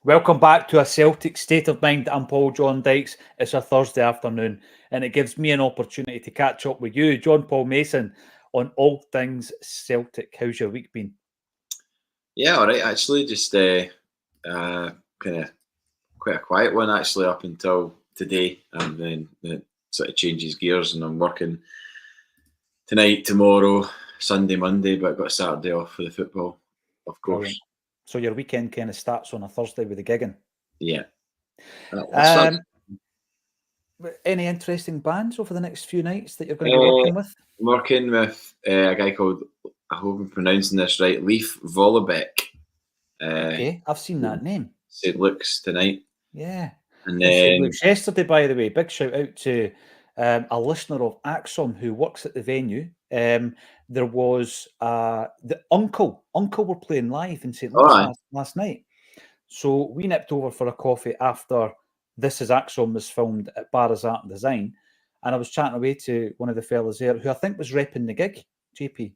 Welcome back to a Celtic State of Mind. I'm Paul John Dykes. It's a Thursday afternoon, and it gives me an opportunity to catch up with you, John Paul Mason, on all things Celtic. How's your week been? Yeah, all right. Actually, just kind of quite a quiet one actually up until today, and then it sort of changes gears, and I'm working tonight, tomorrow, Sunday, Monday, but I've got Saturday off for the football, of course. Brilliant. So your weekend kind of starts on a Thursday with the gigging. Yeah. That's fun. Any interesting bands over the next few nights that you're going to be working with? I'm working with a guy called, I hope I'm pronouncing this right, Leif Vollebeck. Okay, I've seen that name. St. Luke's tonight. Yeah. And St. then Luke's yesterday, by the way. Big shout out to a listener of Acsom who works at the venue. There was the Uncle were playing live in St. Luke's last night. So we nipped over for a coffee after This Is Acsom was filmed at Barra's Art and Design. And I was chatting away to one of the fellas there who I think was repping the gig, JP,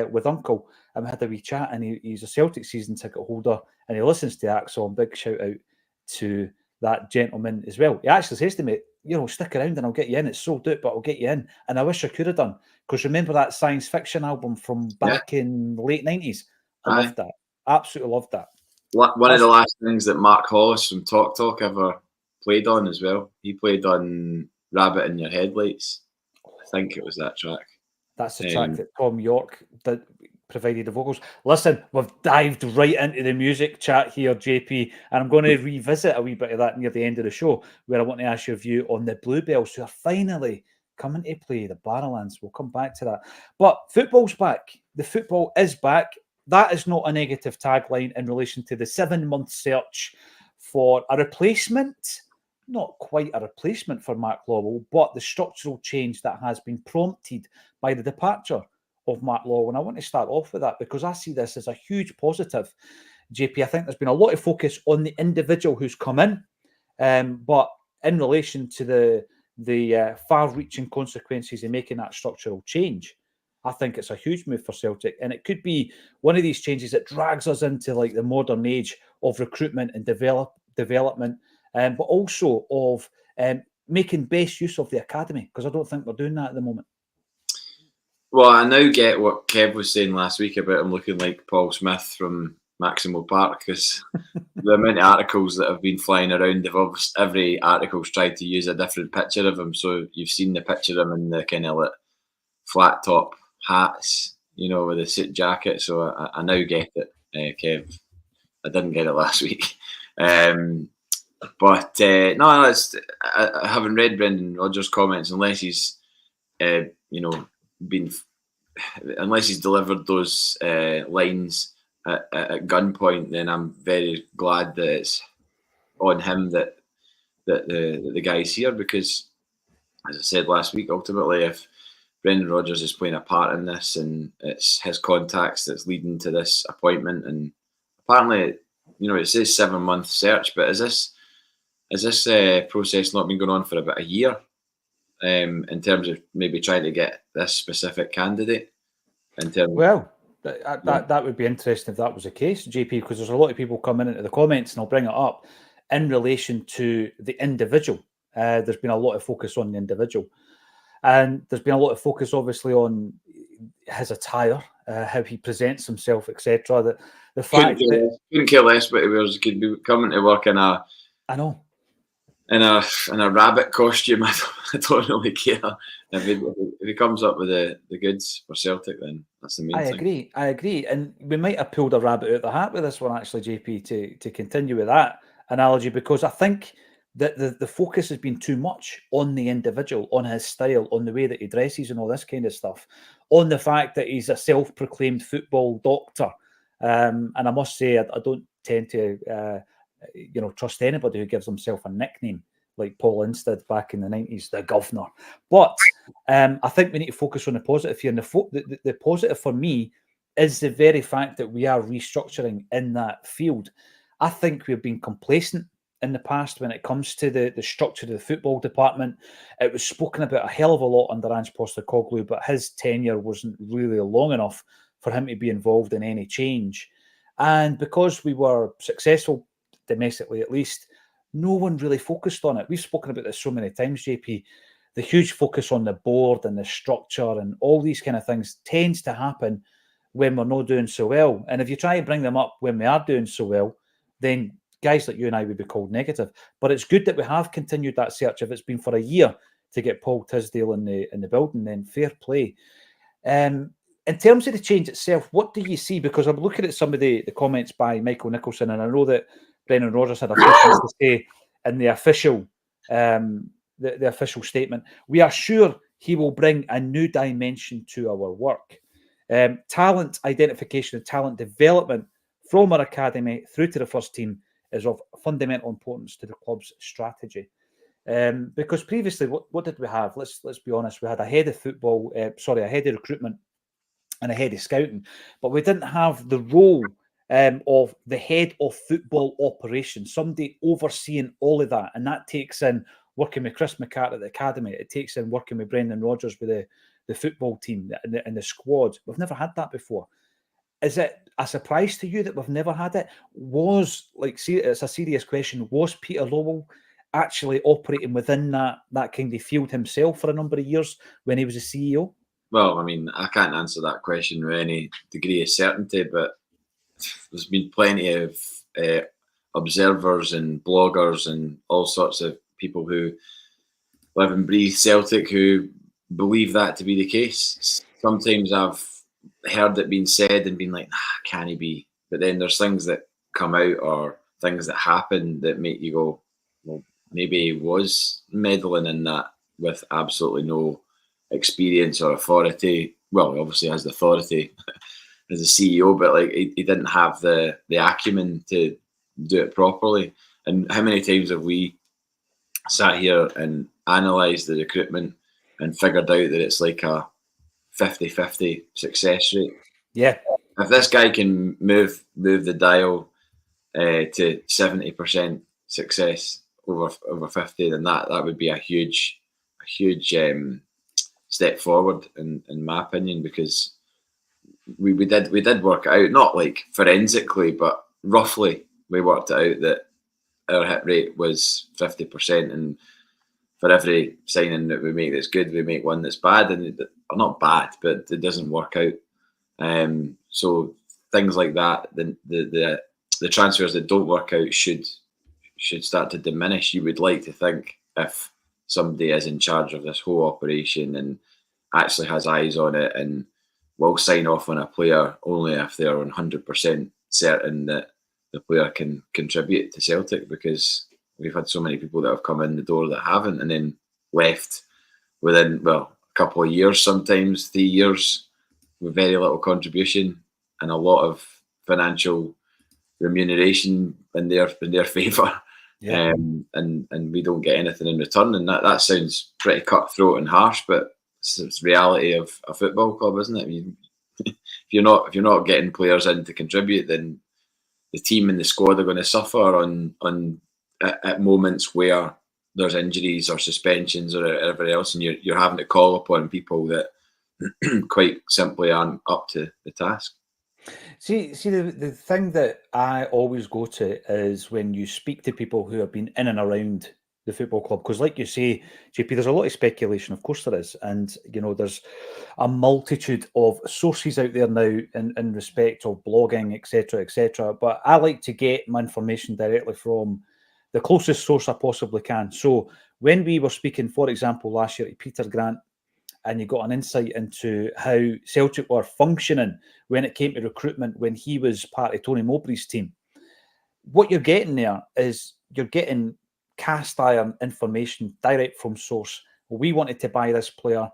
with Uncle. And we had a wee chat, and he's a Celtic season ticket holder and he listens to Acsom. Big shout out to that gentleman as well. He actually says to me, stick around and I'll get you in. It's sold out, but I'll get you in. And I wish I could have done, because remember that science fiction album from back in the late 90s? I loved that. Absolutely loved that. One of the last things that Mark Hollis from Talk Talk ever played on as well. He played on Rabbit in Your Headlights. I think it was that track. That's the track that Tom York provided the vocals. Listen, we've dived right into the music chat here, JP, and I'm going to revisit a wee bit of that near the end of the show, where I want to ask your view on the Bluebells, who are finally coming to play the Barrowlands. We'll come back to that. But football's back. The football is back. That is not a negative tagline in relation to the 7-month search for a replacement. Not quite a replacement for Mark Lawwell, but the structural change that has been prompted by the departure of Mark Lawwell. And I want to start off with that because I see this as a huge positive. JP, I think there's been a lot of focus on the individual who's come in, but in relation to the far-reaching consequences in making that structural change, I think it's a huge move for Celtic, and it could be one of these changes that drags us into like the modern age of recruitment and development, but also of making best use of the academy, because I don't think we're doing that at the moment. Well, I now get what Kev was saying last week about him looking like Paul Smith from Maximo Park, because the amount of articles that have been flying around, every article's tried to use a different picture of him. So you've seen the picture of him in the kind of like flat top hats, with a suit jacket. So I now get it, Kev. I didn't get it last week. But no, I haven't read Brendan Rodgers' comments, unless he's, unless he's delivered those lines at gunpoint, then I'm very glad that it's on him that the guy's here, because, as I said last week, ultimately, if Brendan Rodgers is playing a part in this, and it's his contacts that's leading to this appointment, and apparently, it says 7-month search, but is this process not been going on for about a year, in terms of maybe trying to get this specific candidate? That would be interesting if that was the case, JP, because there's a lot of people coming into the comments, and I'll bring it up, in relation to the individual. There's been a lot of focus on the individual. And there's been a lot of focus, obviously, on his attire, how he presents himself, etc. The fact that couldn't care less what he wears. He could be coming to work in a rabbit costume. I don't really care. If he comes up with the goods for Celtic, then that's the main thing. I agree. And we might have pulled a rabbit out of the hat with this one, actually, JP, to continue with that analogy, because I think that the focus has been too much on the individual, on his style, on the way that he dresses and all this kind of stuff, on the fact that he's a self-proclaimed football doctor. And I must say, I don't tend to, trust anybody who gives himself a nickname like Paul Instead back in the 90s, the governor. But I think we need to focus on the positive here. And the positive for me is the very fact that we are restructuring in that field. I think we've been complacent in the past when it comes to the structure of the football department. It was spoken about a hell of a lot under Ange Postecoglou, but his tenure wasn't really long enough for him to be involved in any change. And because we were successful domestically at least, no one really focused on it. We've spoken about this so many times, JP. The huge focus on the board and the structure and all these kind of things tends to happen when we're not doing so well. And if you try to bring them up when we are doing so well, then guys like you and I would be called negative. But it's good that we have continued that search. If it's been for a year to get Paul Tisdale in the building, then fair play. In terms of the change itself, what do you see? Because I'm looking at some of the comments by Michael Nicholson, and I know that Brendan Rodgers had a few things to say in the official the official statement. We are sure he will bring a new dimension to our work. Talent identification and talent development from our academy through to the first team is of fundamental importance to the club's strategy. Because previously, what did we have? Let's be honest. We had a head of football, a head of recruitment, and a head of scouting, but we didn't have the role of the head of football operations, somebody overseeing all of that, and that takes in working with Chris McCart at the academy. It takes in working with Brendan Rodgers with the football team and the squad. We've never had that before. Is it a surprise to you that we've never had it? It's a serious question. Was Peter Lowell actually operating within that kind of field himself for a number of years when he was a CEO? Well, I mean, I can't answer that question with any degree of certainty, but there's been plenty of observers and bloggers and all sorts of people who live and breathe Celtic who believe that to be the case. Sometimes I've heard it being said and been like, can he be? But then there's things that come out or things that happen that make you go, well, maybe he was meddling in that with absolutely no experience or authority. Well, he obviously has the authority as a CEO, but like he didn't have the acumen to do it properly. And how many times have we sat here and analysed the recruitment and figured out that it's like a 50-50 success rate? Yeah. If this guy can move the dial to 70% success over 50, then that would be a huge step forward in my opinion, because we did work it out, not like forensically, but roughly we worked it out that our hit rate was 50%, and for every signing that we make that's good, we make one that's bad, and not bad, but it doesn't work out. So things like that, the transfers that don't work out should start to diminish. You would like to think if somebody is in charge of this whole operation and actually has eyes on it and will sign off on a player only if they're 100% certain that the player can contribute to Celtic, because we've had so many people that have come in the door that haven't and then left within, a couple of years, sometimes 3 years, with very little contribution and a lot of financial remuneration in their favour. Yeah. And we don't get anything in return, and that sounds pretty cutthroat and harsh, but it's reality of a football club, isn't it? I mean, if you're not getting players in to contribute, then the team and the squad are going to suffer at moments where there's injuries or suspensions or whatever else, and you're having to call upon people that quite simply aren't up to the task. See, the thing that I always go to is when you speak to people who have been in and around the football club, because like you say, JP, there's a lot of speculation, of course there is, and there's a multitude of sources out there now in respect of blogging, etc. But I like to get my information directly from the closest source I possibly can. So when we were speaking, for example, last year to Peter Grant, and you got an insight into how Celtic were functioning when it came to recruitment when he was part of Tony Mowbray's team, what you're getting there is you're getting cast iron information direct from source. We wanted to buy this player.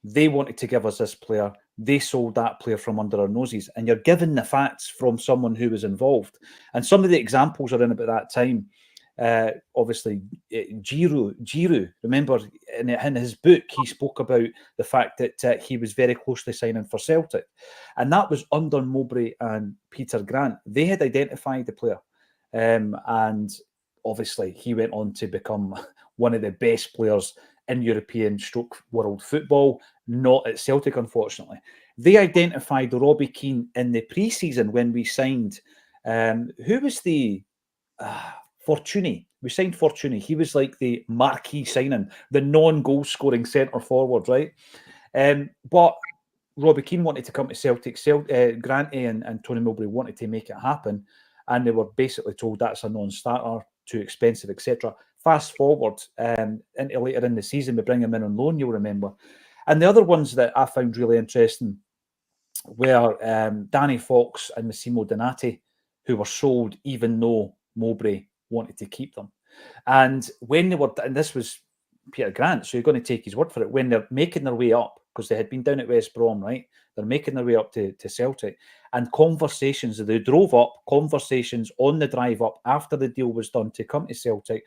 They wanted to give us this player. They sold that player from under our noses. And you're given the facts from someone who was involved. And some of the examples are in about that time. Obviously, Giroud, remember in his book, he spoke about the fact that he was very closely signing for Celtic. And that was under Mowbray and Peter Grant. They had identified the player. And obviously, he went on to become one of the best players in European / world football, not at Celtic, unfortunately. They identified Robbie Keane in the pre-season when we signed. Who was the Fortuny. We signed Fortuny. He was like the marquee signing, the non-goal scoring centre forward, right? But Robbie Keane wanted to come to Celtic. Granty and Tony Mowbray wanted to make it happen, and they were basically told that's a non-starter, too expensive, etc. Fast forward into later in the season, we bring him in on loan, you'll remember. And the other ones that I found really interesting were Danny Fox and Massimo Donati, who were sold even though Mowbray wanted to keep them. And when they were, and this was Peter Grant, so you're going to take his word for it, when they're making their way up, because they had been down at West Brom, right? They're making their way up to Celtic. And conversations, they drove up, conversations on the drive up after the deal was done to come to Celtic.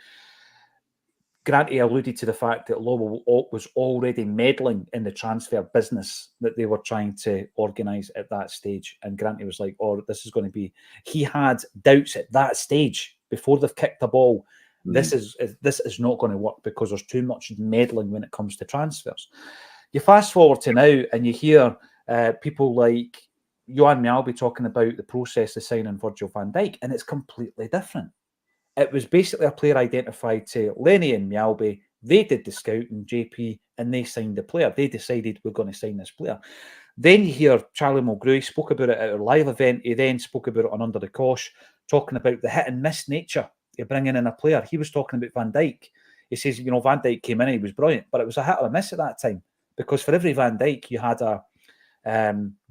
Granty alluded to the fact that Lowell was already meddling in the transfer business that they were trying to organise at that stage. And Granty was like, oh, this is going to be... He had doubts at that stage, before they've kicked the ball. This is not going to work because there's too much meddling when it comes to transfers. You fast forward to now and you hear people like Johan Mjällby talking about the process of signing Virgil van Dijk, and it's completely different. It was basically a player identified to Lenny and Mjällby. They did the scouting, JP, and they signed the player. They decided we're going to sign this player. Then you hear Charlie Mulgrew, he spoke about it at our live event. He then spoke about it on Under the Cosh, talking about the hit and miss nature of bringing in a player. He was talking about Van Dijk. He says, you know, Van Dijk came in and he was brilliant, but it was a hit or a miss at that time, because for every Van Dijk, you had a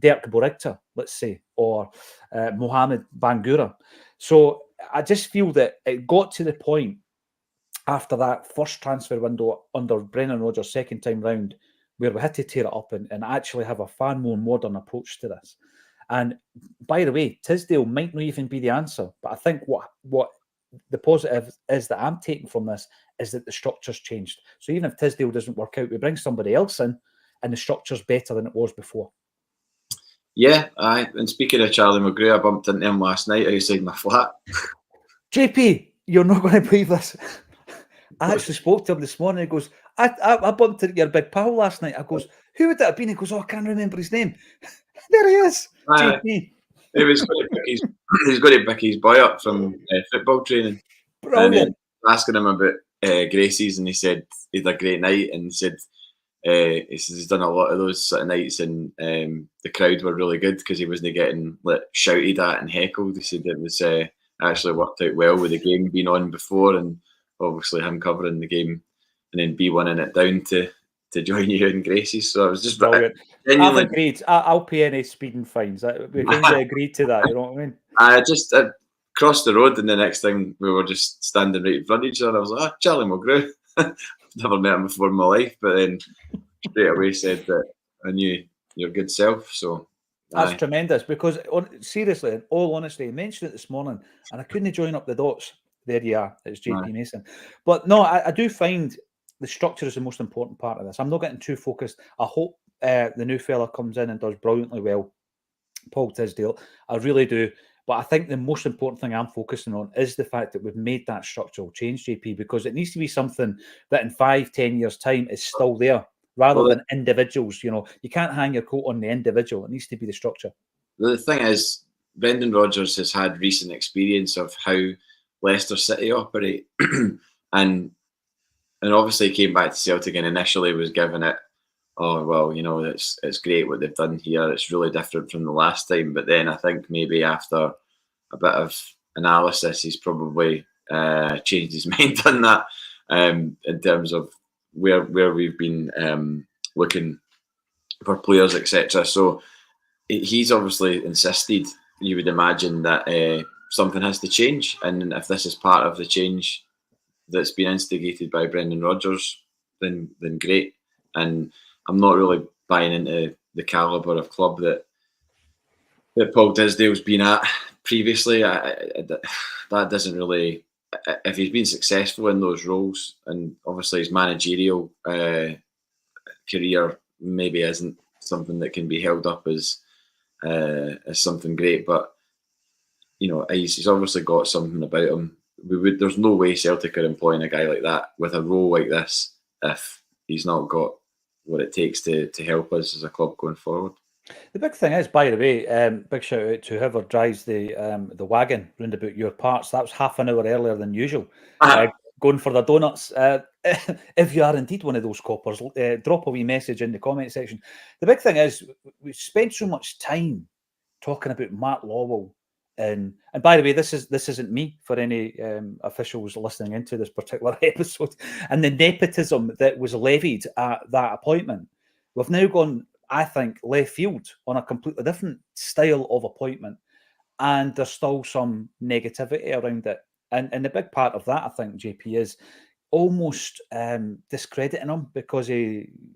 Dirk Borigta, let's say, or Mohamed Bangura. So I just feel that it got to the point after that first transfer window under Brendan Rodgers' second time round where we had to tear it up and actually have a far more modern approach to this. And by the way, Tisdale might not even be the answer, but I think what the positive is that I'm taking from this is that the structure's changed. So even if Tisdale doesn't work out, we bring somebody else in and the structure's better than it was before. Yeah, and speaking of Charlie Mulgrew, I bumped into him last night outside my flat. JP, you're not going to believe this. I actually spoke to him this morning. He goes, I bumped into your big pal last night. I goes, who would that have been? He goes, oh, I can't remember his name. There he is, JP. He was going to pick his boy up from football training. Brilliant. And asking him about Gracie's, and he said he had a great night, and he said he's done a lot of those sort of nights, and the crowd were really good because he wasn't getting shouted at and heckled. He said it was actually worked out well with the game being on before, and obviously him covering the game, and then B1ing it down to join you in Gracie's. So I was just brilliant. I've agreed. I'll pay any speeding fines. We kind of agreed to that. You know what I mean? I crossed the road, and the next thing we were just standing right in front of each other. I was like, Charlie Mulgrew. Never met him before in my life, but then straight away said that I knew your good self. So that's tremendous, because seriously, in all honesty, I mentioned it this morning and I couldn't join up the dots. There you are, it's JP Mason. But no, I do find the structure is the most important part of this. I'm not getting too focused. I hope the new fella comes in and does brilliantly well, Paul Tisdale. I really do. But I think the most important thing I'm focusing on is the fact that we've made that structural change, JP, because it needs to be something that in 5-10 years' time is still there, rather than individuals. You know, you can't hang your coat on the individual. It needs to be the structure. The thing is, Brendan Rodgers has had recent experience of how Leicester City operate, and obviously came back to Celtic and initially was given it, oh, well, you know, it's great what they've done here. It's really different from the last time. But then I think maybe after a bit of analysis, he's probably changed his mind on that in terms of where we've been looking for players, etc. So he's obviously insisted, you would imagine, that something has to change. And if this is part of the change that's been instigated by Brendan Rodgers, then great. And I'm not really buying into the calibre of club that Paul Tisdale's been at previously. That doesn't really... If he's been successful in those roles, and obviously his managerial career maybe isn't something that can be held up as something great, but you know, he's obviously got something about him. There's no way Celtic are employing a guy like that with a role like this if he's not got what it takes to help us as a club going forward. The big thing is, by the way, big shout out to whoever drives the wagon round about your parts. That was half an hour earlier than usual. Going for the donuts. If you are indeed one of those coppers, drop a wee message in the comment section. The big thing is, we spent so much time talking about Matt Lawwell. And by the way, this isn't me for any officials listening into this particular episode. And the nepotism that was levied at that appointment. We've now gone, I think, left field on a completely different style of appointment. And there's still some negativity around it. And the big part of that, I think, JP, is almost discrediting him because of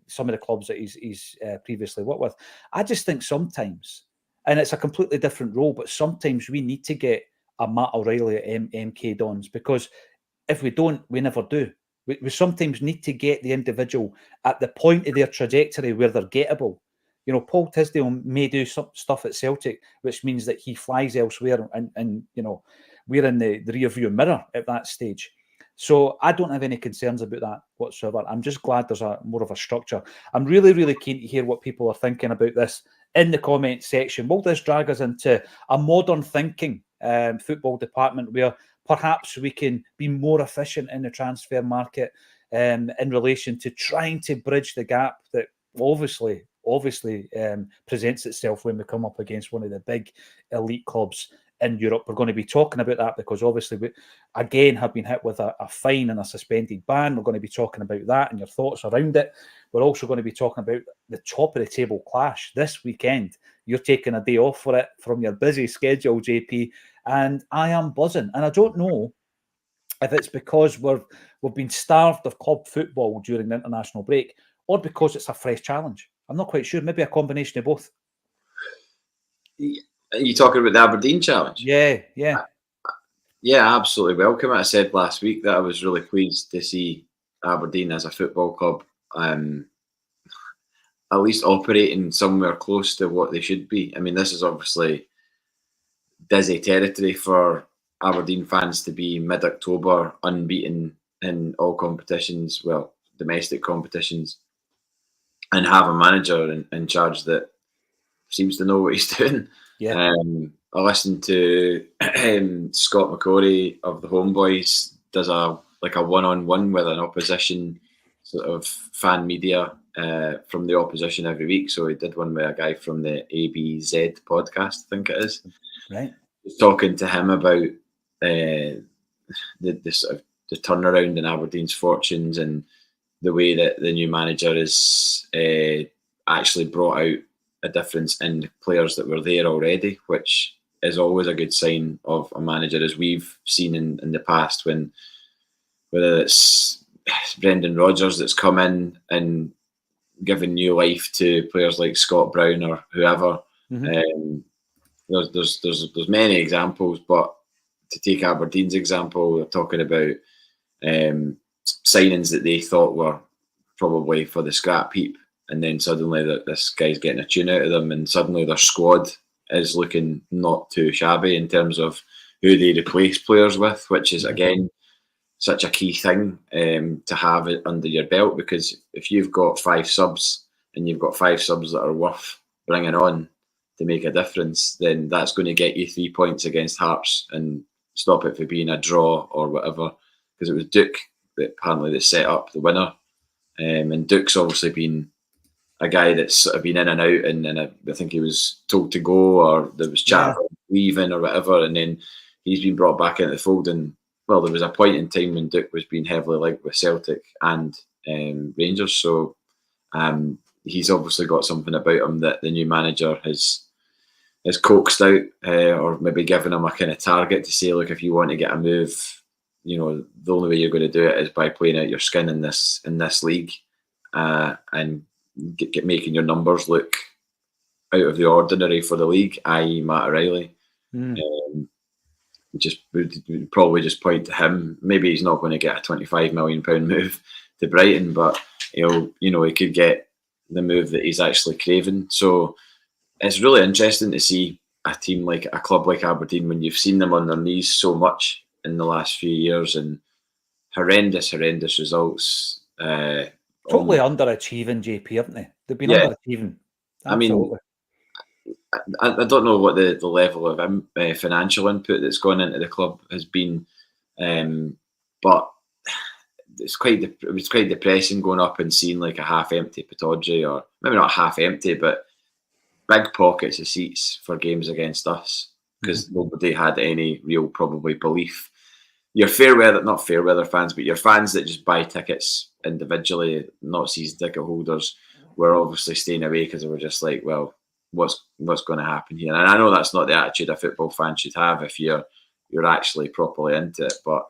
some of the clubs that he's previously worked with. I just think sometimes, and it's a completely different role, but sometimes we need to get a Matt O'Reilly at MK Dons, because if we don't, we never do. We sometimes need to get the individual at the point of their trajectory where they're gettable. You know, Paul Tisdale may do some stuff at Celtic, which means that he flies elsewhere, and you know, we're in the rear view mirror at that stage. So I don't have any concerns about that whatsoever. I'm just glad there's more of a structure. I'm really, really keen to hear what people are thinking about this in the comment section. Will this drag us into a modern thinking football department where perhaps we can be more efficient in the transfer market in relation to trying to bridge the gap that obviously presents itself when we come up against one of the big elite clubs in Europe? We're going to be talking about that because obviously we, again, have been hit with a fine and a suspended ban. We're going to be talking about that and your thoughts around it. We're also going to be talking about the top of the table clash this weekend. You're taking a day off for it from your busy schedule, JP, and I am buzzing. And I don't know if it's because we've been starved of club football during the international break, or because it's a fresh challenge. I'm not quite sure. Maybe a combination of both. Are you talking about the Aberdeen challenge? Yeah. Yeah, absolutely welcome. I said last week that I was really pleased to see Aberdeen as a football club at least operating somewhere close to what they should be. I mean, this is obviously dizzy territory for Aberdeen fans to be mid-October unbeaten in all competitions, well, domestic competitions, and have a manager in charge that seems to know what he's doing. Yeah. I listened to Scott McCorry of the Homeboys does a one-on-one with an opposition sort of fan media from the opposition every week. So he did one with a guy from the ABZ podcast, I think it is. Right. Just talking to him about the sort of the turnaround in Aberdeen's fortunes and the way that the new manager has actually brought out a difference in players that were there already, which is always a good sign of a manager, as we've seen in the past, when whether it's Brendan Rodgers that's come in and given new life to players like Scott Brown or whoever. Mm-hmm. There's many examples, but to take Aberdeen's example, we're talking about signings that they thought were probably for the scrap heap, and then suddenly this guy's getting a tune out of them, and suddenly their squad is looking not too shabby in terms of who they replace players with, which is again such a key thing to have it under your belt, because if you've got 5 subs and you've got 5 subs that are worth bringing on to make a difference, then that's going to get you 3 points against Hearts and stop it from being a draw or whatever, because it was Duke that apparently set up the winner, and Duke's obviously been a guy that's sort of been in and out, and I think he was told to go, or there was chat about leaving or whatever, and then he's been brought back into the fold. And well, there was a point in time when Duke was being heavily linked with Celtic and Rangers, so he's obviously got something about him that the new manager has coaxed out, or maybe given him a kind of target to say, look, if you want to get a move, you know, the only way you're going to do it is by playing out your skin in this league, and making your numbers look out of the ordinary for the league, i.e. Matt O'Reilly. We'd probably just point to him. Maybe he's not going to get a £25 million move to Brighton, but he could get the move that he's actually craving. So it's really interesting to see a club like Aberdeen, when you've seen them on their knees so much in the last few years and horrendous results. Totally underachieving, JP, haven't they? They've been underachieving. Absolutely. I don't know what the level of financial input that's gone into the club has been, but it was quite depressing going up and seeing like a half-empty Pittodrie, or maybe not half empty, but big pockets of seats for games against us, because nobody had any real probably belief. Your not fair weather fans, but your fans that just buy tickets individually, not season ticket holders, were obviously staying away because they were just like, well, what's going to happen here? And I know that's not the attitude a football fan should have if you're actually properly into it, but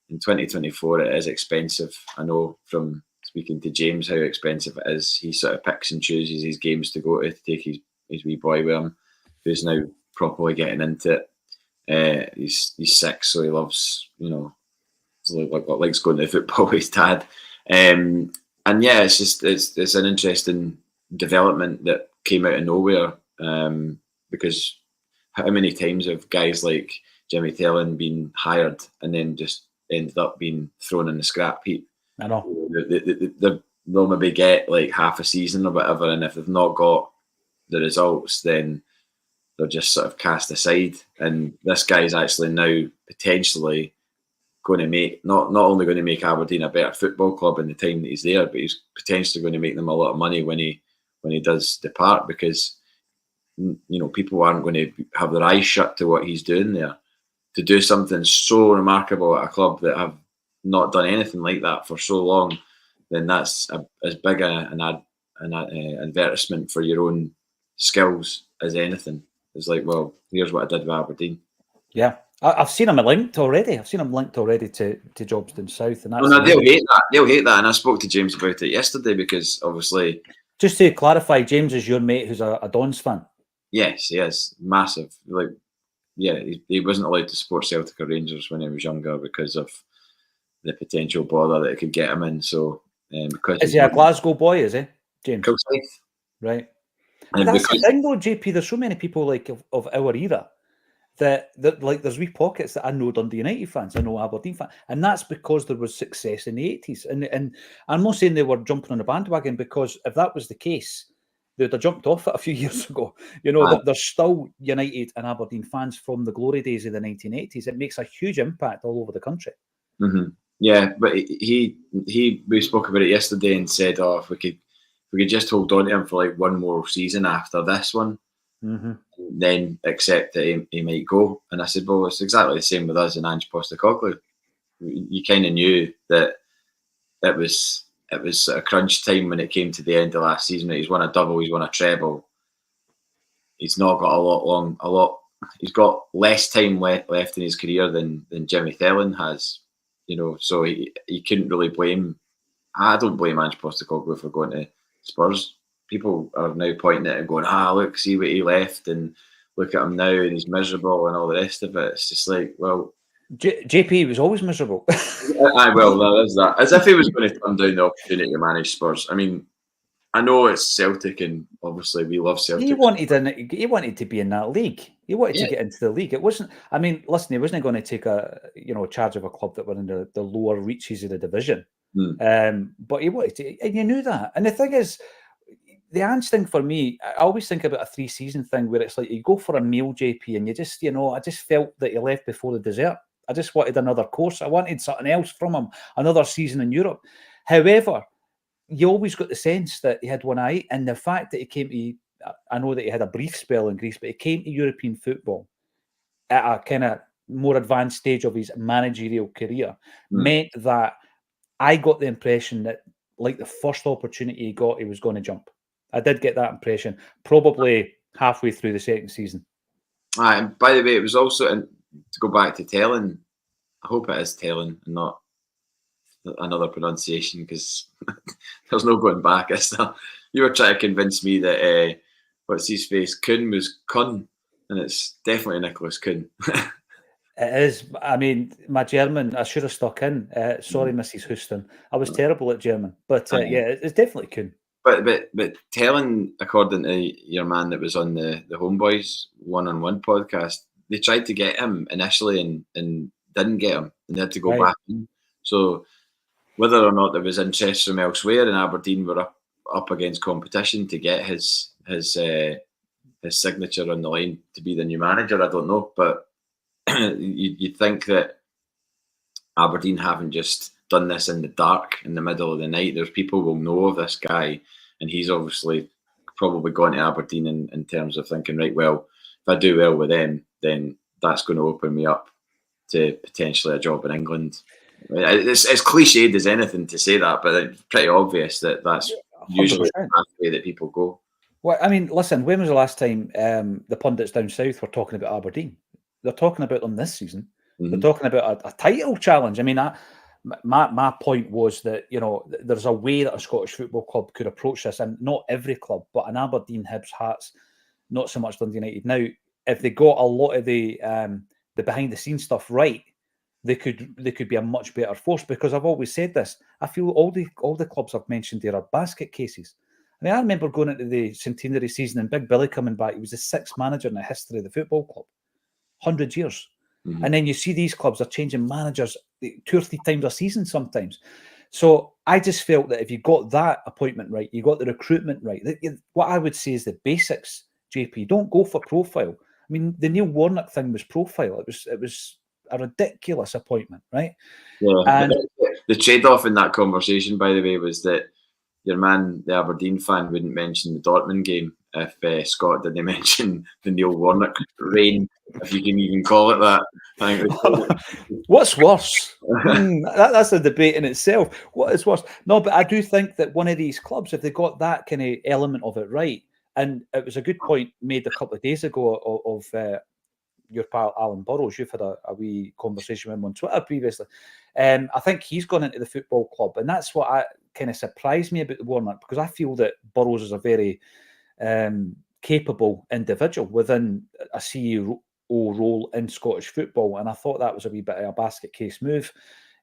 in 2024 it is expensive. I know from speaking to James how expensive it is. He sort of picks and chooses his games to go to take his wee boy with him, who's now properly getting into it. He's 6, so he loves, likes going to football with his dad. And yeah, it's an interesting development that came out of nowhere, because how many times have guys like Jimmy Tellin been hired and then just ended up being thrown in the scrap heap? I know. They'll maybe get like half a season or whatever, and if they've not got the results, then they're just sort of cast aside. And this guy's actually now potentially going to make not only going to make Aberdeen a better football club in the time that he's there, but he's potentially going to make them a lot of money when he does depart, because people aren't going to have their eyes shut to what he's doing there. To do something so remarkable at a club that have not done anything like that for so long, then that's as big an advertisement for your own skills as anything. It's like, well, here's what I did with Aberdeen. Yeah, I've seen him linked already. To jobs down south, and that's they'll hate that. They'll hate that. And I spoke to James about it yesterday, because obviously, just to clarify, James is your mate who's a Dons fan. Yes, he is massive. Like, yeah, he wasn't allowed to support Celtic or Rangers when he was younger because of the potential bother that it could get him in. So, because is he a Glasgow boy? Is he, James? Kilsyth. Right. But that's the thing, though, JP. There's so many people like of our era that like there's wee pockets that I know Dundee United fans, I know Aberdeen fans, and that's because there was success in the 80s. And I'm not saying they were jumping on the bandwagon, because if that was the case, they'd have jumped off it a few years ago. There's still United and Aberdeen fans from the glory days of the 1980s. It makes a huge impact all over the country. Mm-hmm. Yeah, but we spoke about it yesterday and said, oh, if we could just hold on to him for like one more season after this one, then accept that he might go. And I said, well, it's exactly the same with us and Ange Postecoglou. You kind of knew that it was a crunch time when it came to the end of last season. He's won a double, he's won a treble. He's not got he's got less time left in his career than Jimmy Tellin has, so he couldn't really blame. I don't blame Ange Postecoglou for going to Spurs. People are now pointing at it and going, look, see what he left, and look at him now, and he's miserable and all the rest of it. It's just like, well, JP was always miserable. There is that. As if he was going to turn down the opportunity to manage Spurs. I mean, I know it's Celtic, and obviously we love Celtic. He wanted to be in that league. He wanted to get into the league. It wasn't. I mean, listen, he wasn't going to take charge of a club that were in the lower reaches of the division. But he wanted to, and you knew that. And the thing is, the Ange thing for me, I always think about a 3-season thing where it's like you go for a meal, JP, and you just, I just felt that he left before the dessert. I just wanted another course. I wanted something else from him, another season in Europe. However, you always got the sense that he had one eye, and the fact that he came to, I know that he had a brief spell in Greece, but he came to European football at a kind of more advanced stage of his managerial career, meant that I got the impression that, like the first opportunity he got, he was going to jump. I did get that impression, probably halfway through the second season. And by the way, it was also, and to go back to Tellin, I hope it is Tellin and not another pronunciation, because there's no going back. You were trying to convince me that what's his face, Kuhn was Kun, and it's definitely Nicholas Kuhn. It is. I mean, my German, I should have stuck in. Sorry, Mrs. Houston. I was terrible at German, but yeah, it's definitely Kuhn. But Tellin, according to your man that was on the Homeboys one-on-one podcast, they tried to get him initially and didn't get him, and they had to go back in. So whether or not there was interest from elsewhere, and Aberdeen were up against competition to get his his signature on the line to be the new manager. I don't know, but you'd think that Aberdeen haven't just done this in the dark, in the middle of the night. There's people will know of this guy, and he's obviously probably gone to Aberdeen in terms of thinking, right, well, if I do well with them, then that's going to open me up to potentially a job in England. It's cliched as anything to say that, but it's pretty obvious that that's 100%. Usually the way that people go. Well, I mean, listen, when was the last time the pundits down south were talking about Aberdeen? They're talking about them this season. Mm-hmm. They're talking about a title challenge. I mean, my point was that, you know, there's a way that a Scottish football club could approach this, and not every club, but an Aberdeen, Hibs, Hearts, not so much Dundee United. Now, if they got a lot of the behind the scenes stuff right, they could be a much better force, because I've always said this. I feel all the clubs I've mentioned there are basket cases. I mean, I remember going into the centenary season and Big Billy coming back. He was the 6th manager in the history of the football club, 100 years. Mm-hmm. And then you see these clubs are changing managers 2 or 3 times a season sometimes. So I just felt that if you got that appointment right, you got the recruitment right. What I would say is the basics, JP. Don't go for profile. I mean, the Neil Warnock thing was profile. It was a ridiculous appointment, right? Yeah. And the trade-off in that conversation, by the way, was that your man, the Aberdeen fan, wouldn't mention the Dortmund game if Scott didn't mention the Neil Warnock reign, if you can even call it that. What's worse? That's a debate in itself. What is worse? No, but I do think that one of these clubs, if they got that kind of element of it right, and it was a good point made a couple of days ago of your pal Alan Burrows. You've had a wee conversation with him on Twitter previously. I think he's gone into the football club, and that's what kind of surprised me about the Warnock, because I feel that Burrows is a very capable individual within a CEO role in Scottish football, and I thought that was a wee bit of a basket case move.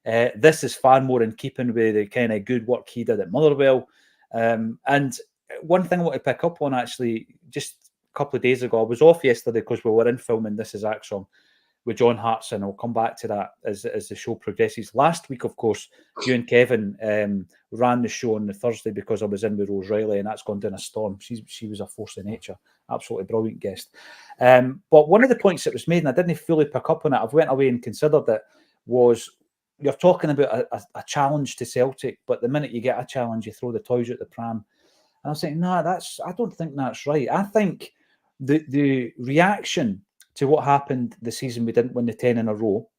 This is far more in keeping with the kind of good work he did at Motherwell. And one thing I want to pick up on, actually, just a couple of days ago, I was off yesterday because we were in filming This Is Acsom with John Hartson. I'll come back to that as the show progresses. Last week, of course, you and Kevin ran the show on the Thursday because I was in with Rose Riley, and that's gone down a storm. She was a force of nature, absolutely brilliant guest. But one of the points that was made, and I didn't fully pick up on it, I've went away and considered it, was you're talking about a challenge to Celtic, but the minute you get a challenge, you throw the toys out the pram. And I was saying, I don't think that's right. I think the reaction to what happened the season we didn't win the 10 in a row,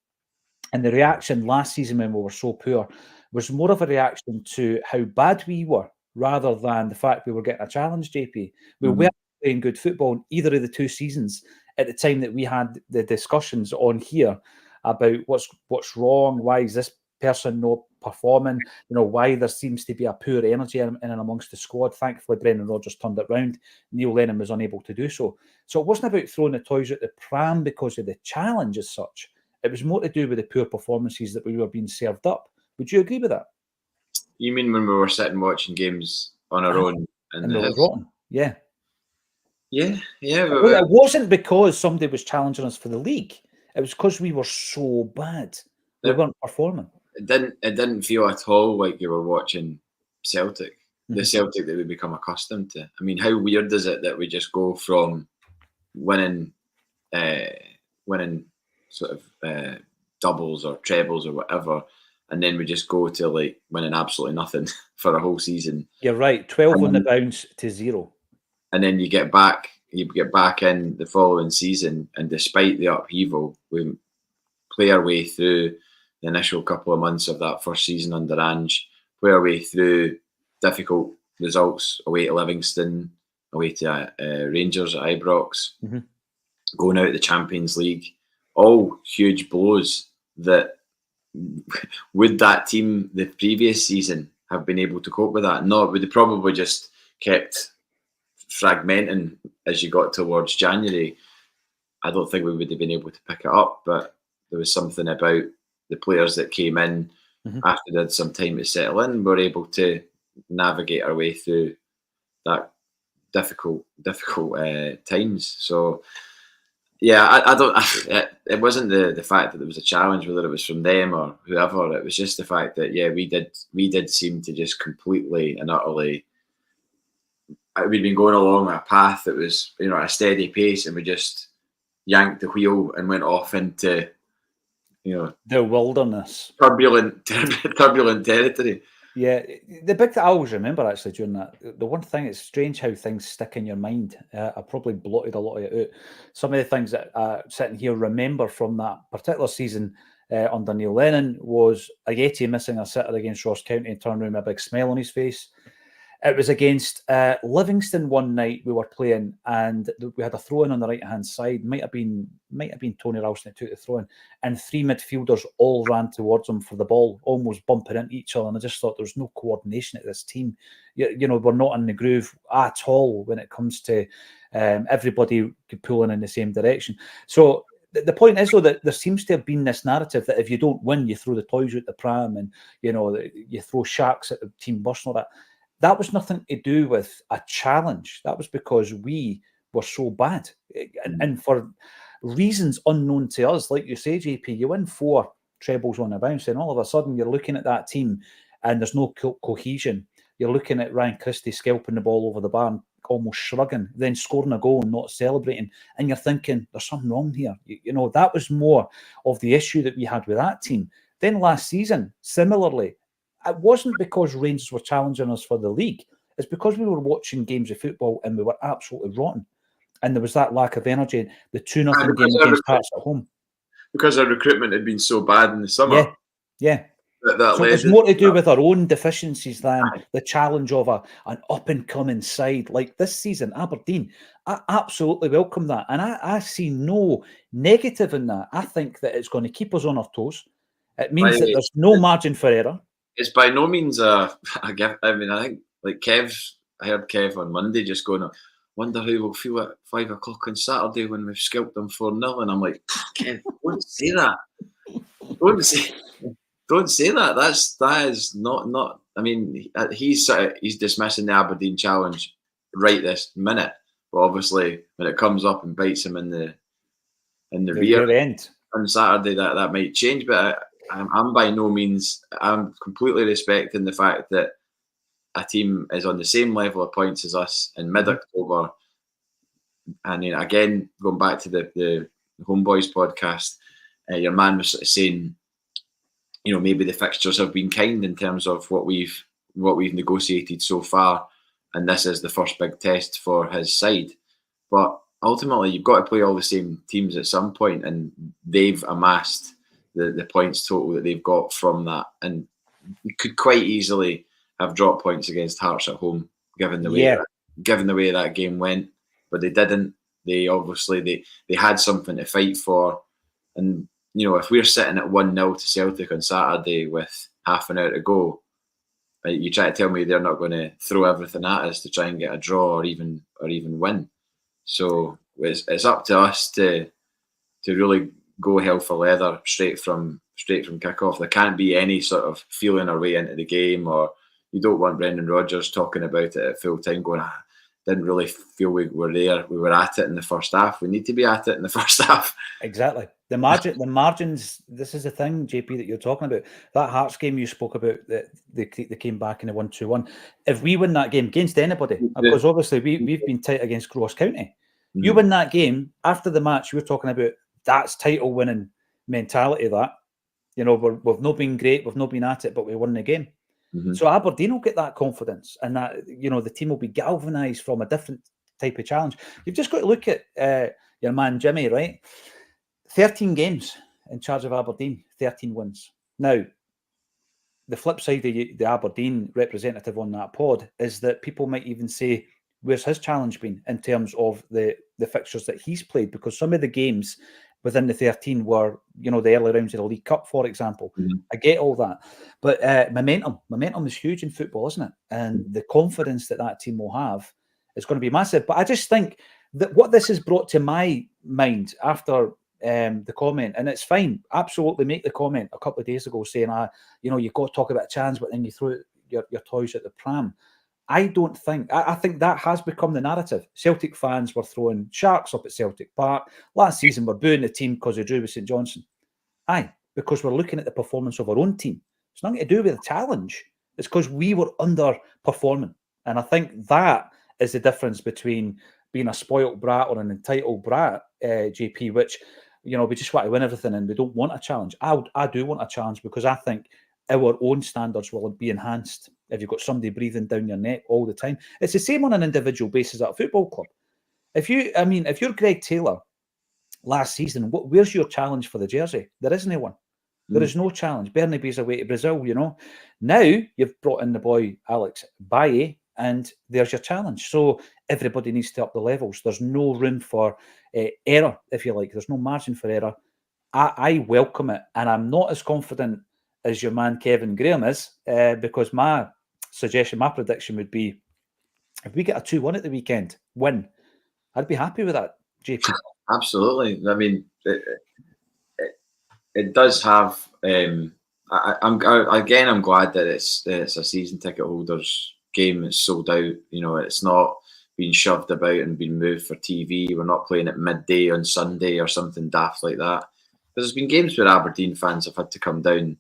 and the reaction last season when we were so poor, was more of a reaction to how bad we were, rather than the fact we were getting a challenge, JP. We weren't playing good football in either of the 2 seasons at the time that we had the discussions on here about what's wrong, why is this person not performing, why there seems to be a poor energy in and amongst the squad. Thankfully, Brendan Rodgers turned it round. Neil Lennon was unable to do so. So it wasn't about throwing the toys at the pram because of the challenge as such. It was more to do with the poor performances that we were being served up. Would you agree with that? You mean when we were sitting watching games on our own? And it was rotten. Yeah. Yeah. It wasn't because somebody was challenging us for the league. It was because we were so bad. We weren't performing. It didn't feel at all like you were watching Celtic, the Celtic that we become accustomed to. I mean, how weird is it that we just go from winning sort of doubles or trebles or whatever, and then we just go to like winning absolutely nothing for a whole season. You're right, 12 on the bounce to 0. And then you get back in the following season, and despite the upheaval, we play our way through the initial couple of months of that first season under Ange, play our way through difficult results away to Livingston, away to Rangers at Ibrox, going out of the Champions League, all huge blows that would that team the previous season have been able to cope with that? No, would they probably just kept fragmenting as you got towards January. I don't think we would have been able to pick it up, but there was something about the players that came in after they had some time to settle in, were able to navigate our way through that difficult times. So, yeah, I don't. It wasn't the fact that there was a challenge, whether it was from them or whoever. It was just the fact that we did seem to just completely and utterly we'd been going along a path that was, at a steady pace, and we just yanked the wheel and went off into, the wilderness, turbulent territory. Yeah, the big thing I always remember actually during that, the one thing, it's strange how things stick in your mind. I probably blotted a lot of it out. Some of the things that sitting here remember from that particular season under Neil Lennon was Ayeti missing a sitter against Ross County and turning around with a big smile on his face. It was against Livingston one night we were playing, and we had a throw-in on the right-hand side. Might have been Tony Ralston that took the throw-in, and three midfielders all ran towards him for the ball, almost bumping into each other. And I just thought there's no coordination at this team. We're not in the groove at all when it comes to everybody pulling in the same direction. So the point is, though, that there seems to have been this narrative that if you don't win, you throw the toys out the pram, and you throw sharks at the team burst and all that. That was nothing to do with a challenge. That was because we were so bad. And for reasons unknown to us, like you say, JP, you win 4 trebles on a bounce, and all of a sudden you're looking at that team and there's no cohesion. You're looking at Ryan Christie scalping the ball over the bar and almost shrugging, then scoring a goal and not celebrating. And you're thinking, there's something wrong here. That was more of the issue that we had with that team. Then last season, similarly, it wasn't because Rangers were challenging us for the league. It's because we were watching games of football and we were absolutely rotten. And there was that lack of energy. The 2-0 game against Hearts at home. Because our recruitment had been so bad in the summer. Yeah. So it's more to do with our own deficiencies than the challenge of an up-and-coming side. Like this season, Aberdeen, I absolutely welcome that. And I see no negative in that. I think that it's going to keep us on our toes. It means that there's no margin for error. It's by no means a gift. I think like I heard Kev on Monday just going, wonder how we'll feel at 5 o'clock on Saturday when we've scalped them 4-0. And I'm like, Kev, don't say that. Don't say that. That is not. I mean, he's dismissing the Aberdeen challenge right this minute. But obviously, when it comes up and bites him in the rear end on Saturday, that might change. But I'm by no means. I'm completely respecting the fact that a team is on the same level of points as us in mid-October. And again, going back to the Homeboys podcast, your man was saying, maybe the fixtures have been kind in terms of what we've negotiated so far, and this is the first big test for his side. But ultimately, you've got to play all the same teams at some point, and they've amassed the points total that they've got from that, and you could quite easily have dropped points against Hearts at home, given the way that game went. But they didn't. They obviously they had something to fight for, and if we're sitting at 1-0 to Celtic on Saturday with half an hour to go, you try to tell me they're not going to throw everything at us to try and get a draw or even win. So it's up to us to really go hell for leather straight from kickoff. There can't be any sort of feeling our way into the game, or you don't want Brendan Rodgers talking about it at full time going, didn't really feel we were there. We were at it in the first half. We need to be at it in the first half. Exactly. The margins, this is the thing, JP, that you're talking about. That Hearts game you spoke about, that they came back in a 1-2-1. If we win that game against anybody, because obviously we've been tight against Ross County. Mm-hmm. You win that game, after the match, we're talking about that's title winning mentality. That, we've not been great, we've not been at it, but we won the game. Mm-hmm. So Aberdeen will get that confidence, and that the team will be galvanised from a different type of challenge. You've just got to look at your man Jimmy, right? 13 games in charge of Aberdeen, 13 wins. Now, the flip side of the Aberdeen representative on that pod is that people might even say, where's his challenge been in terms of the fixtures that he's played? Because some of the games within the 13 were, the early rounds of the League Cup, for example. Mm-hmm. I get all that. But momentum is huge in football, isn't it? And the confidence that team will have is going to be massive. But I just think that what this has brought to my mind after the comment, and it's fine, absolutely make the comment a couple of days ago saying, you've got to talk about a chance, but then you throw your toys at the pram. I think that has become the narrative. Celtic fans were throwing sharks up at Celtic Park. Last season, we're booing the team because they drew with St Johnstone. Because we're looking at the performance of our own team. It's nothing to do with the challenge. It's because we were underperforming. And I think that is the difference between being a spoilt brat or an entitled brat, JP, which, you know, we just want to win everything and we don't want a challenge. I do want a challenge because I think our own standards will be enhanced if you've got somebody breathing down your neck all the time. It's the same on an individual basis at a football club. If you're Greg Taylor last season, where's your challenge for the jersey? There isn't one. There is no challenge. Bernabé's away to Brazil, you know. Now you've brought in the boy Alex Baye, and there's your challenge. So everybody needs to up the levels. There's no room for error, if you like. There's no margin for error. I welcome it, and I'm not as confident as your man Kevin Graham is, because my prediction would be, if we get a 2-1 at the weekend, win, I'd be happy with that, JP. Absolutely. I mean, it does have. I'm glad that it's a season ticket holders game. It's sold out. You know, it's not being shoved about and being moved for TV. We're not playing at midday on Sunday or something daft like that. There's been games where Aberdeen fans have had to come down,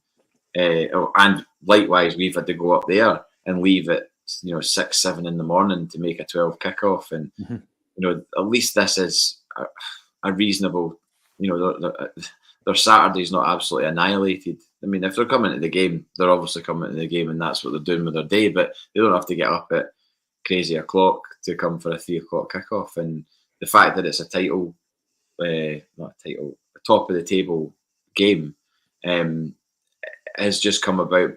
and likewise we've had to go up there and leave at 6, 7 in the morning to make a 12 kickoff. And at least this is a reasonable. Their Saturday's not absolutely annihilated. I mean, if they're coming to the game, they're obviously coming to the game, and that's what they're doing with their day. But they don't have to get up at crazy o'clock to come for a 3 o'clock kickoff. And the fact that it's a title, not a title, a top of the table game, has just come about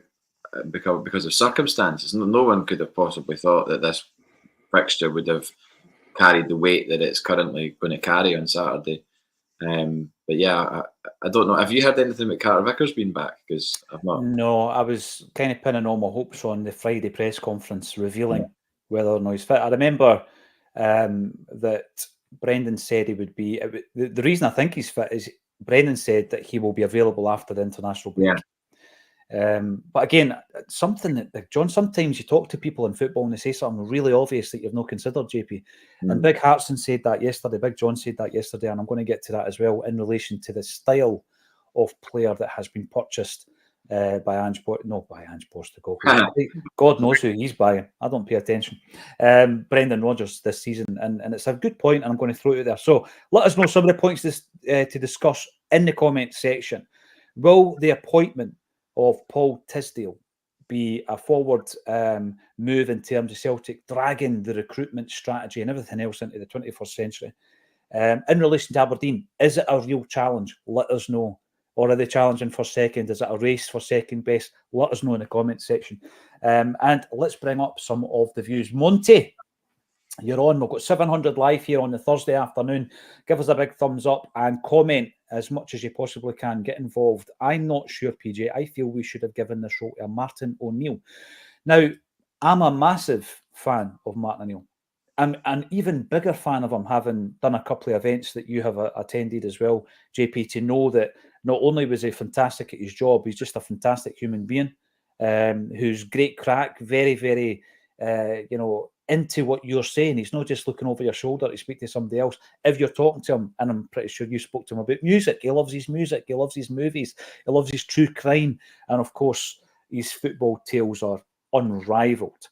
because of circumstances. No one could have possibly thought that this fixture would have carried the weight that it's currently going to carry on Saturday. But yeah, I don't know. Have you heard anything about Carter Vickers being back? Because I've not. No, I was kind of pinning all my hopes on the Friday press conference revealing whether or not he's fit. I remember that Brendan said he would be. The reason I think he's fit is Brendan said that he will be available after the international break. Yeah. But again, something that John, sometimes you talk to people in football and they say something really obvious that you've not considered, JP. And Big Hartson said that yesterday, Big John said that yesterday, and I'm going to get to that as well in relation to the style of player that has been purchased by Ange Postecoglou. God knows who he's buying. I don't pay attention. Brendan Rodgers this season, and it's a good point, and I'm going to throw it out there. So let us know some of the points to discuss in the comment section. Will the appointment of Paul Tisdale be a forward move in terms of Celtic dragging the recruitment strategy and everything else into the 21st century? In relation to Aberdeen, is it a real challenge? Let us know. Or are they challenging for second? Is it a race for second best? Let us know in the comment section. And let's bring up some of the views. Monty, you're on. We've got 700 live here on the Thursday afternoon. Give us a big thumbs up and comment as much as you possibly can. Get involved. I'm not sure, PJ. I feel we should have given this role to Martin O'Neill. Now, I'm a massive fan of Martin O'Neill. I'm an even bigger fan of him, having done a couple of events that you have attended as well, JP, to know that not only was he fantastic at his job, he's just a fantastic human being who's great crack, very, very, into what you're saying. He's not just looking over your shoulder to speak to somebody else. If you're talking to him, and I'm pretty sure you spoke to him about music, he loves his music, he loves his movies, he loves his true crime, and of course, his football tales are unrivaled.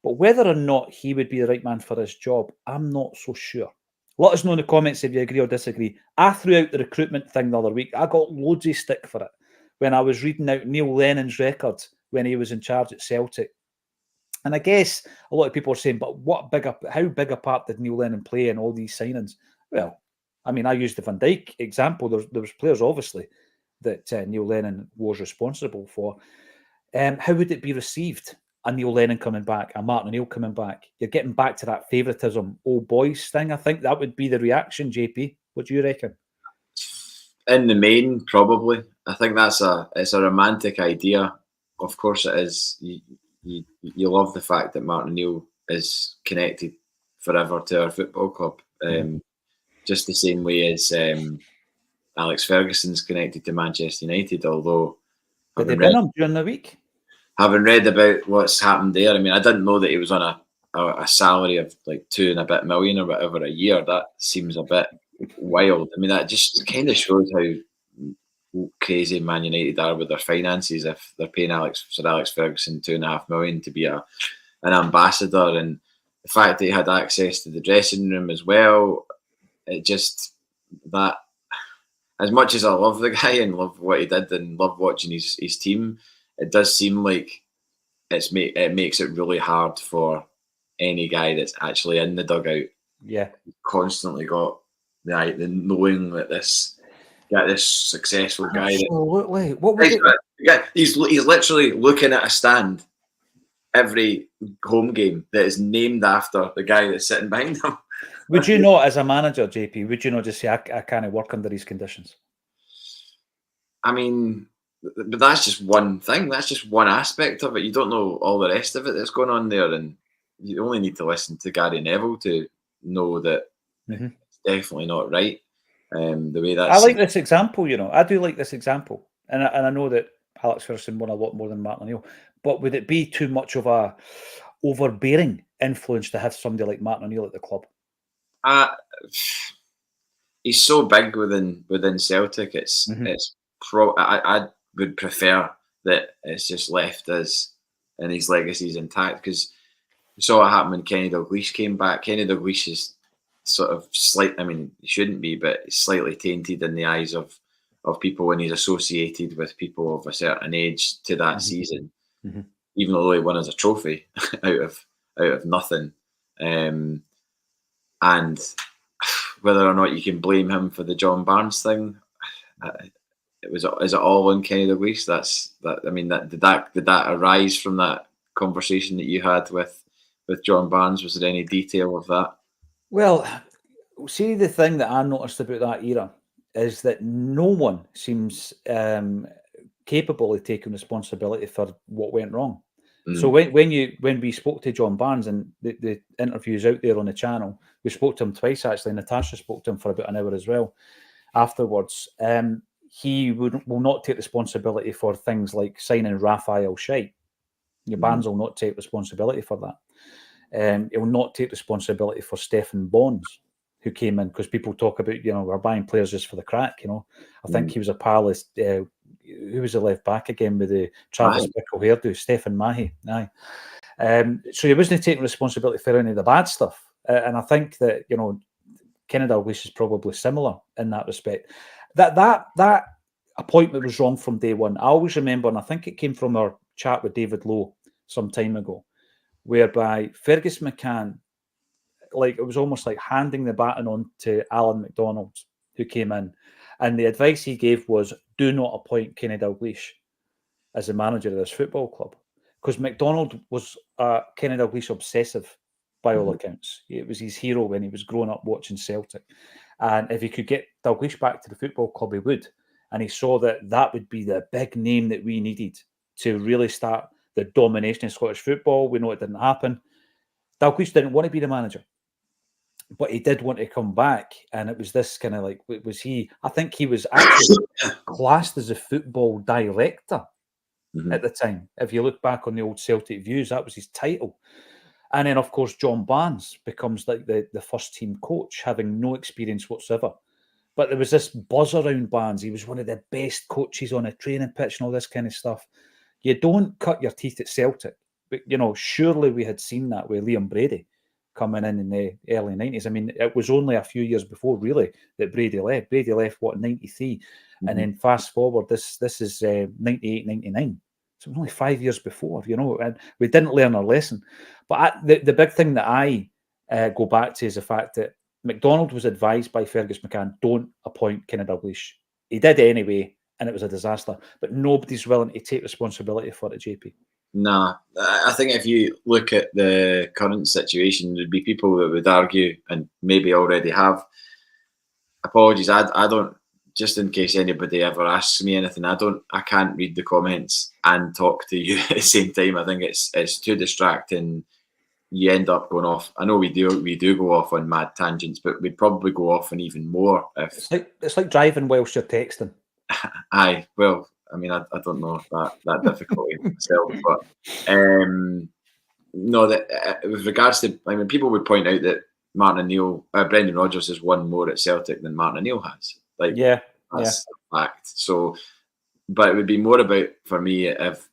But whether or not he would be the right man for his job, I'm not so sure. Let us know in the comments if you agree or disagree. I threw out the recruitment thing the other week. I got loads of stick for it when I was reading out Neil Lennon's record when he was in charge at Celtic. And I guess a lot of people are saying, but how big a part did Neil Lennon play in all these signings? Well, I mean, I used the Van Dijk example. There was players, obviously, that Neil Lennon was responsible for. How would it be received? A Neil Lennon coming back, a Martin O'Neill coming back. You're getting back to that favouritism, old boys thing. I think that would be the reaction, JP. What do you reckon? In the main, probably. I think it's a romantic idea. Of course it is. You love the fact that Martin O'Neill is connected forever to our football club. Just the same way as Alex Ferguson's connected to Manchester United, although... Did they bin him during the week? Having read about what's happened there, I mean, I didn't know that he was on a salary of like $2 and a bit million or whatever a year. That seems a bit wild. I mean, that just kind of shows how crazy Man United are with their finances if they're paying Sir Alex Ferguson $2.5 million to be an ambassador. And the fact that he had access to the dressing room as well, it just that. As much as I love the guy and love what he did and love watching his team, it does seem like it makes it really hard for any guy that's actually in the dugout. Yeah, Constantly got the knowing that this successful guy. Absolutely. What would it? He's literally looking at a stand every home game that is named after the guy that's sitting behind him. Would you not, as a manager, JP? Would you not just say, "I can't work under these conditions"? I mean, but that's just one thing. That's just one aspect of it. You don't know all the rest of it that's going on there, and you only need to listen to Gary Neville to know that it's definitely not right. The way that's. I like this example. I do like this example, and I know that Alex Ferguson won a lot more than Martin O'Neill. But would it be too much of a overbearing influence to have somebody like Martin O'Neill at the club? He's so big within Celtic. I would prefer that it's just left as and his legacy's intact, because we saw what happened when Kenny Dalglish came back. Kenny Dalglish is sort of he shouldn't be, but it's slightly tainted in the eyes of people when he's associated with people of a certain age to that season, even though he won as a trophy out of nothing. And whether or not you can blame him for the John Barnes thing, is it all on Kenny Dalglish? Did that arise from that conversation that you had with John Barnes? Was there any detail of that? Well, see, the thing that I noticed about that era is that no one seems capable of taking responsibility for what went wrong. So when we spoke to John Barnes, and the interview's out there on the channel, we spoke to him twice actually. Natasha spoke to him for about an hour as well afterwards. He will not take responsibility for things like signing Raphael Scheidt. Barnes will not take responsibility for that. He will not take responsibility for Stefan Bonds, who came in, because people talk about, we're buying players just for the crack. I think he was a pal of, who was the left back again with the Travis Bickle hairdo? Stephen Mahey. Aye. So he wasn't taking responsibility for any of the bad stuff. And I think that, Kenny Dalglish is probably similar in that respect. That appointment was wrong from day one. I always remember, and I think it came from our chat with David Lowe some time ago, whereby Fergus McCann, it was almost like handing the baton on to Alan McDonald, who came in. And the advice he gave was, do not appoint Kenny Dalglish as the manager of this football club. Because McDonald was Kenny Dalglish obsessive, by all accounts. It was his hero when he was growing up watching Celtic. And if he could get Dalglish back to the football club, he would. And he saw that would be the big name that we needed to really start the domination of Scottish football. We know it didn't happen. Dalglish didn't want to be the manager, but he did want to come back. And it was this kind of I think he was actually classed as a football director at the time. If you look back on the old Celtic Views, that was his title. And then, of course, John Barnes becomes like the first team coach, having no experience whatsoever. But there was this buzz around Barnes. He was one of the best coaches on a training pitch and all this kind of stuff. You don't cut your teeth at Celtic. But, surely we had seen that with Liam Brady coming in the early 90s. I mean, it was only a few years before, really, that Brady left. Brady left, 93? And then fast forward, this is 98, 99. So it was only 5 years before, and we didn't learn our lesson. But the big thing that I go back to is the fact that McDonald was advised by Fergus McCann, don't appoint Kenny Dalglish. He did anyway, and it was a disaster. But nobody's willing to take responsibility for it, JP. Nah, I think if you look at the current situation, there'd be people that would argue, and maybe already have. Apologies, I don't. Just in case anybody ever asks me anything, I can't read the comments and talk to you at the same time. I think it's too distracting. You end up going off. I know we do go off on mad tangents, but we'd probably go off on even more if it's like driving whilst you're texting. Aye, well, I mean, I don't know that difficulty myself, but no, that with regards to, I mean, people would point out that Brendan Rodgers has won more at Celtic than Martin O'Neill has. That's a fact. So, but it would be more about, for me, if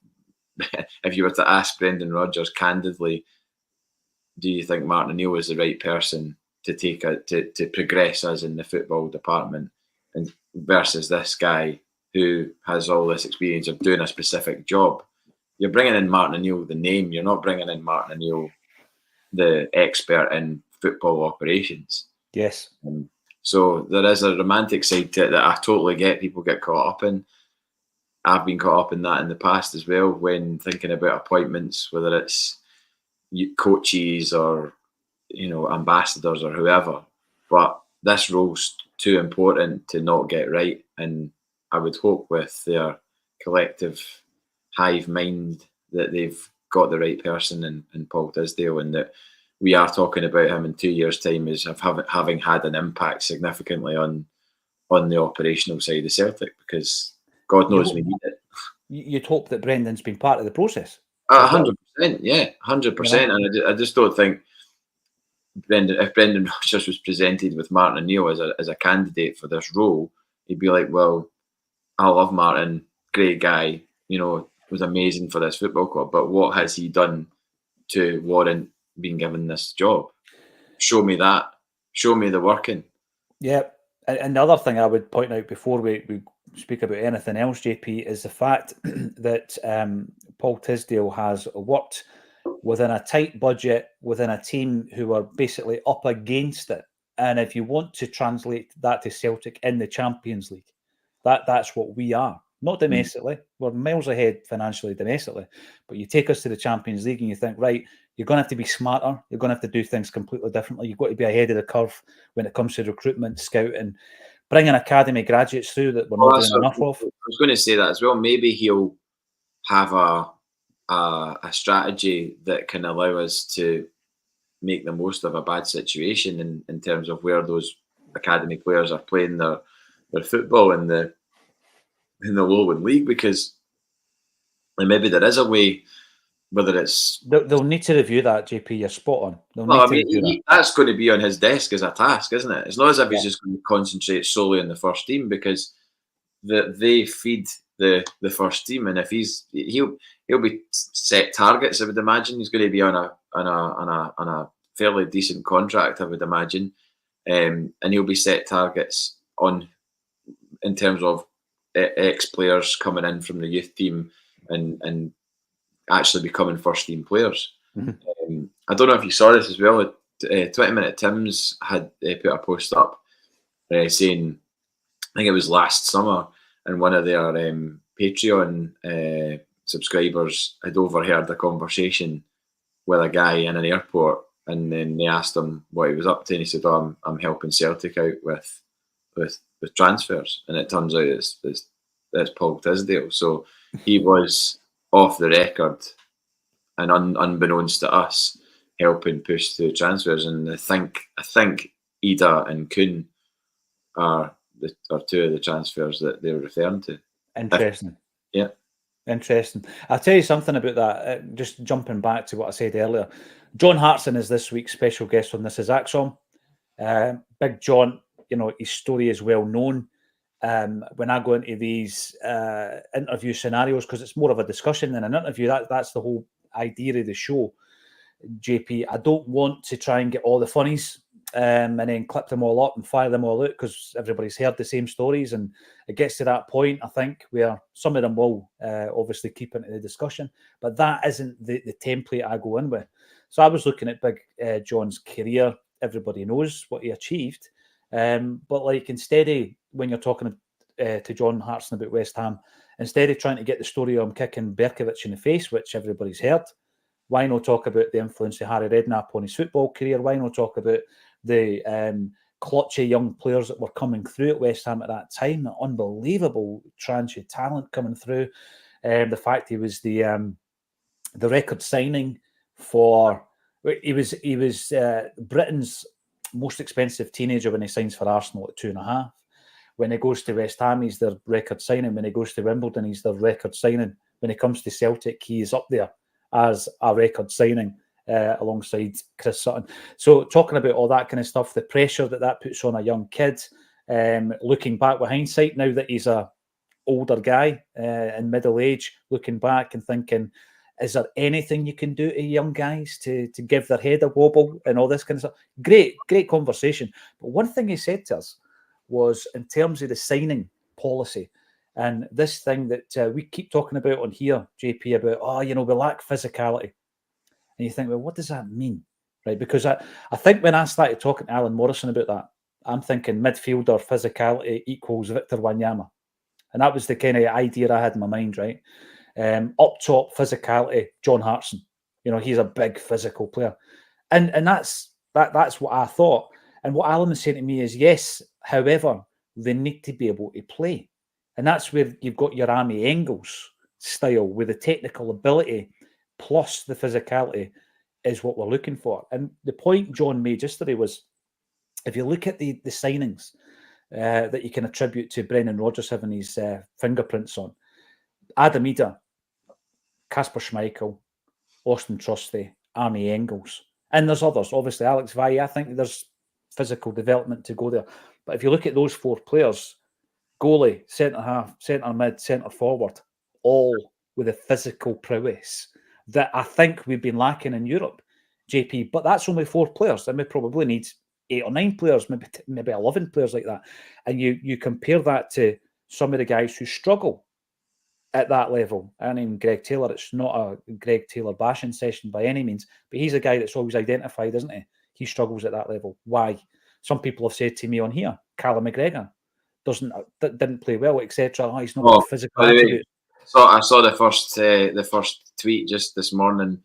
you were to ask Brendan Rodgers candidly, do you think Martin O'Neill is the right person to to progress us in the football department, and versus this guy who has all this experience of doing a specific job? You're bringing in Martin O'Neill, the name. You're not bringing in Martin O'Neill, the expert in football operations. Yes. So there is a romantic side to it that I totally get. People get caught up in. I've been caught up in that in the past as well when thinking about appointments, whether it's coaches or ambassadors or whoever. But this role's too important to not get right, and I would hope with their collective hive mind that they've got the right person in Paul Tisdale, and that we are talking about him in 2 years' time as having had an impact significantly on the operational side of Celtic, because God knows we need it. You'd hope that Brendan's been part of the process. 100%, yeah, 100%. And I just don't think if Brendan Rodgers was presented with Martin O'Neill as a candidate for this role, he'd be like, well, I love Martin, great guy, was amazing for this football club, but what has he done to warrant being given this job? Show me that. Show me the working. Yeah. And the other thing I would point out before we speak about anything else, JP, is the fact that Paul Tisdale has worked within a tight budget, within a team who are basically up against it. And if you want to translate that to Celtic in the Champions League, that's what we are. Not domestically. We're miles ahead financially domestically. But you take us to the Champions League and you think, right, you're going to have to be smarter. You're going to have to do things completely differently. You've got to be ahead of the curve when it comes to recruitment, scouting, bringing academy graduates through that we're not doing enough of. I was going to say that as well. Maybe he'll have a strategy that can allow us to make the most of a bad situation in terms of where those academy players are playing their football in the Lowland League, because maybe there is a way, whether it's... They'll need to review that, JP, you're spot on. That's going to be on his desk as a task, isn't it? It's not as if he's just going to concentrate solely on the first team, because they feed the first team, and if he'll be set targets, I would imagine. He's going to be on a fairly decent contract, I would imagine, and he'll be set targets in terms of ex-players coming in from the youth team and actually becoming first-team players. Mm-hmm. I don't know if you saw this as well. 20-Minute Tim's had put a post up saying, I think it was last summer, and one of their Patreon subscribers had overheard a conversation with a guy in an airport, and then they asked him what he was up to, and he said, "Oh, I'm helping Celtic out with transfers," and it turns out it's Paul Tisdale. So he was off the record and unbeknownst to us helping push through transfers. And I think Ida and Kuhn are two of the transfers that they were referring to. Interesting. Yeah. Interesting. I'll tell you something about that. Just jumping back to what I said earlier. John Hartson is this week's special guest on This Is Acsom. Big John, his story is well known. When I go into these interview scenarios, because it's more of a discussion than an interview, that's the whole idea of the show, JP. I don't want to try and get all the funnies and then clip them all up and fire them all out, because everybody's heard the same stories, and it gets to that point, I think, where some of them will obviously keep into the discussion, but that isn't the template I go in with. So I was looking at Big John's career. Everybody knows what he achieved, but like, instead of, when you're talking to John Hartson about West Ham, instead of trying to get the story on kicking Berkovic in the face, which everybody's heard, why not talk about the influence of Harry Redknapp on his football career? Why not talk about the clutchy young players that were coming through at West Ham at that time? An unbelievable tranche of talent coming through. The fact he was the record signing for... He was Britain's most expensive teenager when he signs for Arsenal at 2.5. When he goes to West Ham, he's their record signing. When he goes to Wimbledon, he's their record signing. When he comes to Celtic, he is up there as a record signing alongside Chris Sutton. So talking about all that kind of stuff, the pressure that puts on a young kid, looking back with hindsight, now that he's a older guy in middle age, looking back and thinking, Is there anything you can do to young guys to give their head a wobble and all this kind of stuff? Great conversation. But one thing he said to us was in terms of the signing policy and this thing that we keep talking about on here, JP, about, we lack physicality. And you think, well, what does that mean? Right? Because I think when I started talking to Alan Morrison about that, I'm thinking midfielder physicality equals Victor Wanyama. And that was the kind of idea I had in my mind, right? Up top physicality, John Hartson. He's a big physical player. And that's what I thought. And what Alan was saying to me is, yes, however, they need to be able to play. And that's where you've got your Army Engels style with the technical ability plus the physicality is what we're looking for. And the point John made yesterday was, if you look at the signings that you can attribute to Brendan Rodgers having his fingerprints on, Adam Ida, Kasper Schmeichel, Austin Trusty, Arnie Engels, and there's others. Obviously, Alex Valle, I think there's physical development to go there. But if you look at those four players, goalie, centre-half, centre-mid, centre-forward, all with a physical prowess that I think we've been lacking in Europe, JP. But that's only four players, and we probably need 8 or 9 players, maybe 11 players like that. And you compare that to some of the guys who struggle at that level. I mean, Greg Taylor, it's not a Greg Taylor bashing session by any means, but he's a guy that's always identified, isn't he? He struggles at that level. Why? Some people have said to me on here, Callum McGregor didn't play well, etc. Oh, he's not got physical attributes. So I saw the first tweet just this morning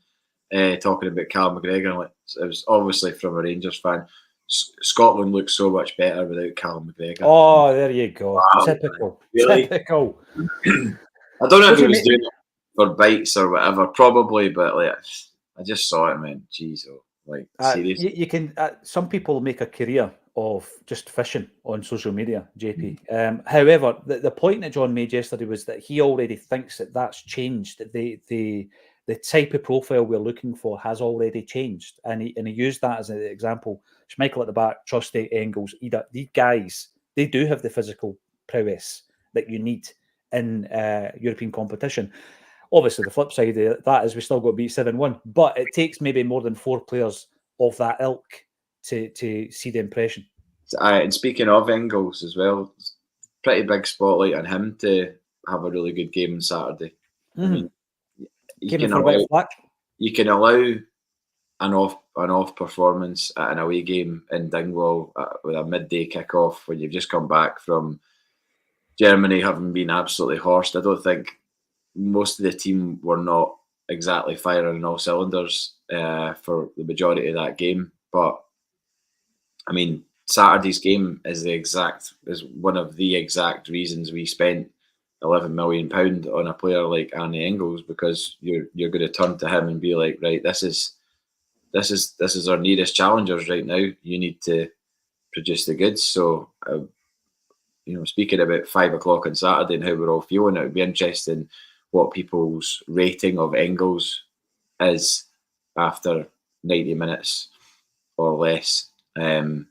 talking about Callum McGregor. It was obviously from a Rangers fan. Scotland looks so much better without Callum McGregor. Oh, there you go. Wow, typical. Really? Typical. I don't know if he was doing it for bites or whatever, probably, but I just saw it and went, geez, seriously. You can. Some people make a career of just fishing on social media, JP. However, the point that John made yesterday was that he already thinks that that's changed. That the type of profile we're looking for has already changed, and he used that as an example. Schmeichel at the back, Trusty, Engels, Ida. These guys, they do have the physical prowess that you need in European competition. Obviously, the flip side of that is we still got to beat 7-1, but it takes maybe more than 4 players of that ilk to see the impression. And speaking of Engels as well, pretty big spotlight on him to have a really good game on Saturday. Mm-hmm. I mean, you can allow an off performance at an away game in Dingwall with a midday kickoff when you've just come back from Germany having been absolutely horsed. I don't think most of the team were not exactly firing on all cylinders for the majority of that game. But I mean, Saturday's game is one of the exact reasons we spent £11 million on a player like Arnie Engels, because you're going to turn to him and be like, right, this is our nearest challengers right now. You need to produce the goods. So, speaking about 5 o'clock on Saturday and how we're all feeling, it would be interesting what people's rating of Engels is after 90 minutes or less on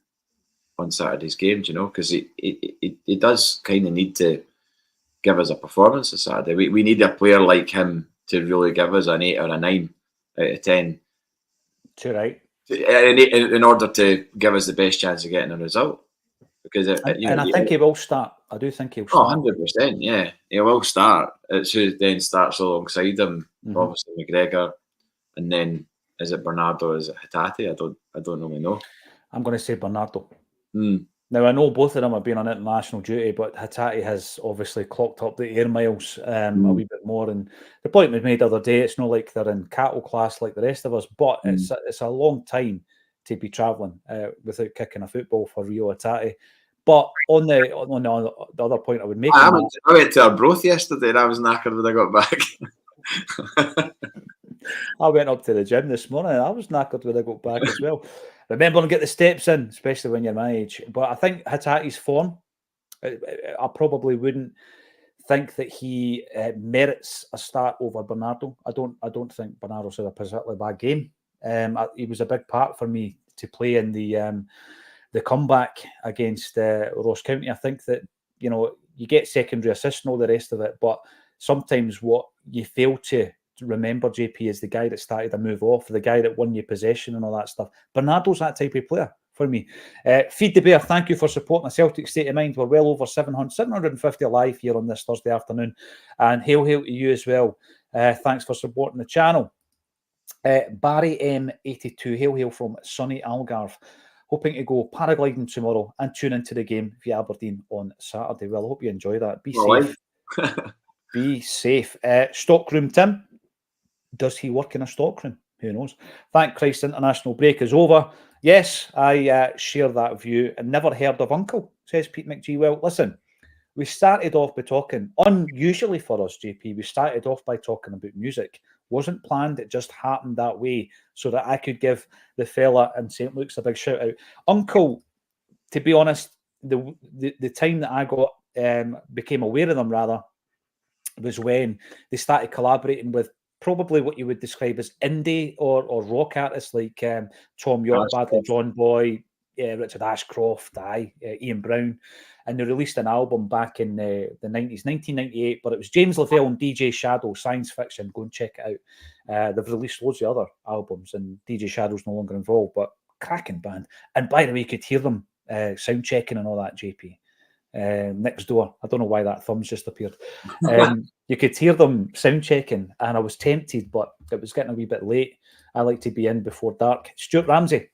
Saturday's game, because it does kind of need to give us a performance on Saturday. We need a player like him to really give us an 8 or a 9 out of 10. Too right. In order to give us the best chance of getting a result. Because I think he will start. I do think he'll start. 100%, yeah. He will start. It's who then starts alongside him. Mm-hmm. Obviously McGregor, and then is it Bernardo? Is it Hatate? I don't really know. I'm going to say Bernardo. Now I know both of them have been on international duty, but Hatate has obviously clocked up the air miles a wee bit more. And the point was made the other day, it's not like they're in cattle class like the rest of us, but it's a long time to be travelling without kicking a football for Rio Hatate. But on the other point I would make, I went to Arbroath yesterday and I was knackered when I got back. I went up to the gym this morning and I was knackered when I got back as well. Remember to get the steps in, especially when you're my age. But I think Hatate's form, I probably wouldn't think that he merits a start over Bernardo. I don't think Bernardo's had a particularly bad game. He was a big part for me to play in the comeback against Ross County. I think that you get secondary assists and all the rest of it, but sometimes what you fail to remember JP as the guy that started a move off, the guy that won you possession and all that stuff. Bernardo's that type of player for me. Feed the Bear, thank you for supporting the Celtic State of Mind. We're well over 750 alive here on this Thursday afternoon. And hail to you as well. Thanks for supporting the channel. Barry M82, hail from sunny Algarve. Hoping to go paragliding tomorrow and tune into the game via Aberdeen on Saturday. Well, I hope you enjoy that. Be safe. Be safe. Stockroom Tim. Does he work in a stockroom? Who knows? Thank Christ, international break is over. Yes, I share that view and never heard of Uncle, says Pete McGee. Well, listen, we started off by talking, unusually for us, JP, we started off by talking about music. Wasn't planned, it just happened that way so that I could give the fella in St. Luke's a big shout out. Uncle, to be honest, the time that I got became aware of them rather was when they started collaborating with probably what you would describe as indie or rock artists like Tom York, Badly John Boy, Richard Ashcroft, Ian Brown, and they released an album back in the 90s, 1998, but it was James Lavelle and DJ Shadow, Science Fiction. Go and check it out. They've released loads of other albums, and DJ Shadow's no longer involved, but cracking band. And by the way, you could hear them sound checking and all that, JP. Next door. I don't know why that thumb's just appeared. You could hear them sound checking, and I was tempted, but it was getting a wee bit late. I like to be in before dark. Stuart Ramsey,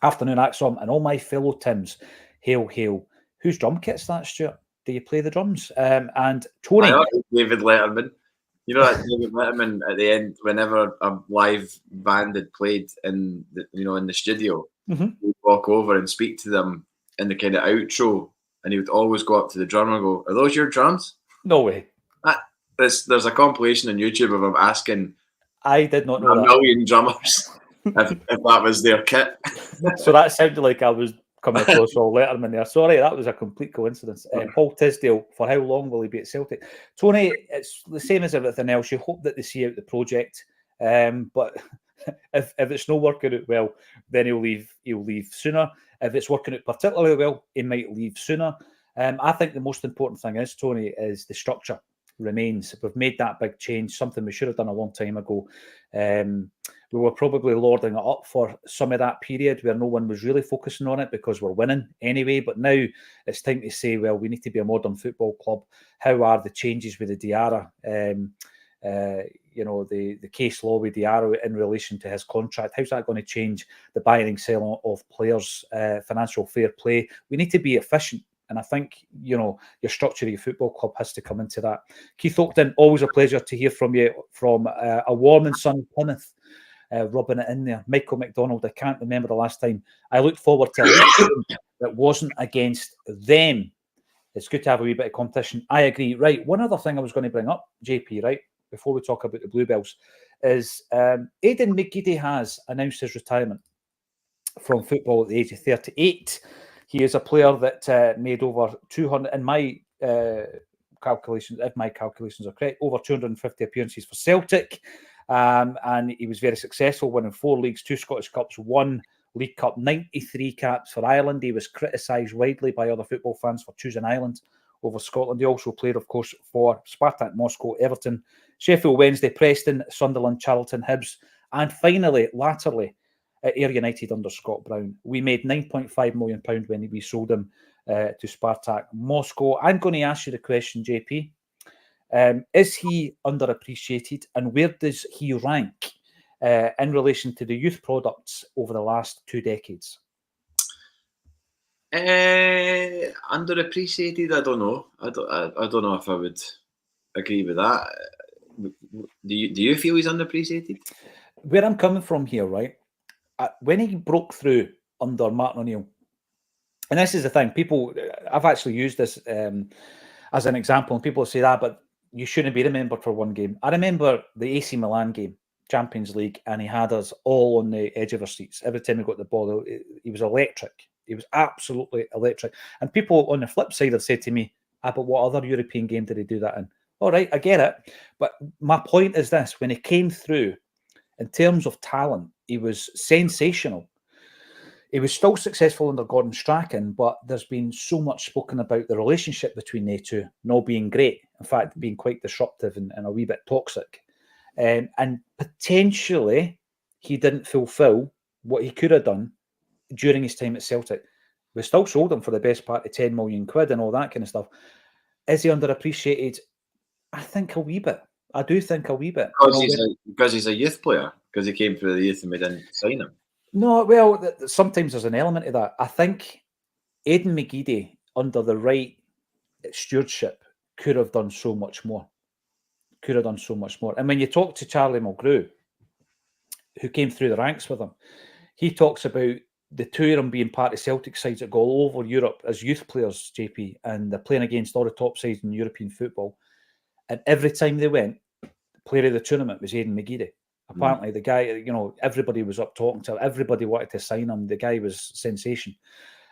afternoon Acsom, and all my fellow Tims, hail, hail. Whose drum kit's that, Stuart? Do you play the drums? And Tony. David Letterman. You know that David Letterman at the end, whenever a live band had played in the studio, he'd walk over and speak to them in the kind of outro, and he would always go up to the drummer and go, "Are those your drums?" No way. There's a compilation on YouTube of him asking. I did not know a million drummers if that was their kit. So that sounded like I was coming across all Letterman there. Sorry, that was a complete coincidence. Paul Tisdale, for how long will he be at Celtic? Tony, it's the same as everything else. You hope that they see out the project, but if it's not working out well, then he'll leave sooner. If it's working out particularly well, he might leave sooner. I think the most important thing is, Tony, is the structure remains. We've made that big change, something we should have done a long time ago. We were probably lording it up for some of that period where no one was really focusing on it because we're winning anyway. But now it's time to say, well, we need to be a modern football club. How are the changes with the Diarra? The case law with Diarra in relation to his contract. How's that going to change the buying and selling of players, financial fair play? We need to be efficient. And I think, your structure of your football club has to come into that. Keith Oakton, always a pleasure to hear from you from a warm and sunny Plymouth, rubbing it in there. Michael McDonald, I can't remember the last time I looked forward to a game that wasn't against them. It's good to have a wee bit of competition. I agree. Right, one other thing I was going to bring up, JP, right, before we talk about the Bluebells, is Aidan McGeady has announced his retirement from football at the age of 38. He is a player that made over 200, in my calculations, if my calculations are correct, over 250 appearances for Celtic. And he was very successful, winning 4 leagues, 2 Scottish Cups, 1 League Cup, 93 caps for Ireland. He was criticised widely by other football fans for choosing Ireland over Scotland. He also played, of course, for Spartak Moscow, Everton, Sheffield Wednesday, Preston, Sunderland, Charlton, Hibs, and finally, latterly, at Ayr United under Scott Brown. We made £9.5 million when we sold him to Spartak Moscow. I'm going to ask you the question, JP. Is he underappreciated, and where does he rank in relation to the youth products over the last 2 decades? Underappreciated? I don't know. I don't know if I would agree with that. Do you feel he's underappreciated? Where I'm coming from here, right? When he broke through under Martin O'Neill, and this is the thing, I've actually used this as an example, and people say that, but you shouldn't be remembered for one game. I remember the AC Milan game, Champions League, and he had us all on the edge of our seats. Every time he got the ball, he was electric. He was absolutely electric. And people on the flip side have said to me, but what other European game did he do that in? All right, I get it. But my point is this, when he came through, in terms of talent, he was sensational. He was still successful under Gordon Strachan, but there's been so much spoken about the relationship between they two not being great. In fact, being quite disruptive and a wee bit toxic. And potentially he didn't fulfil what he could have done during his time at Celtic. We still sold him for the best part of 10 million quid and all that kind of stuff. Is he underappreciated? I think a wee bit. I do think a wee bit. Because he's a youth player, because he came through the youth and we didn't sign him. No, well, sometimes there's an element of that. I think Aidan McGeady, under the right stewardship, could have done so much more. And when you talk to Charlie Mulgrew, who came through the ranks with him, he talks about the two of them being part of Celtic sides that go all over Europe as youth players, JP, and they're playing against all the top sides in European football. And every time they went, the player of the tournament was Aidan McGeady. Apparently, the guy, everybody was up talking to him. Everybody wanted to sign him. The guy was sensation.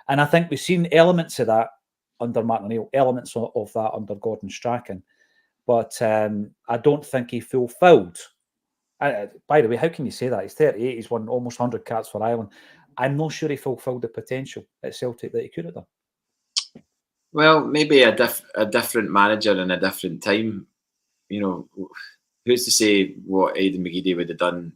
And I think we've seen elements of that under Martin O'Neill, elements of that under Gordon Strachan. But I don't think he fulfilled. By the way, how can you say that? He's 38. He's won almost 100 caps for Ireland. I'm not sure he fulfilled the potential at Celtic that he could have done. Well, maybe a different manager in a different time. Who's to say what Aidan McGeady would have done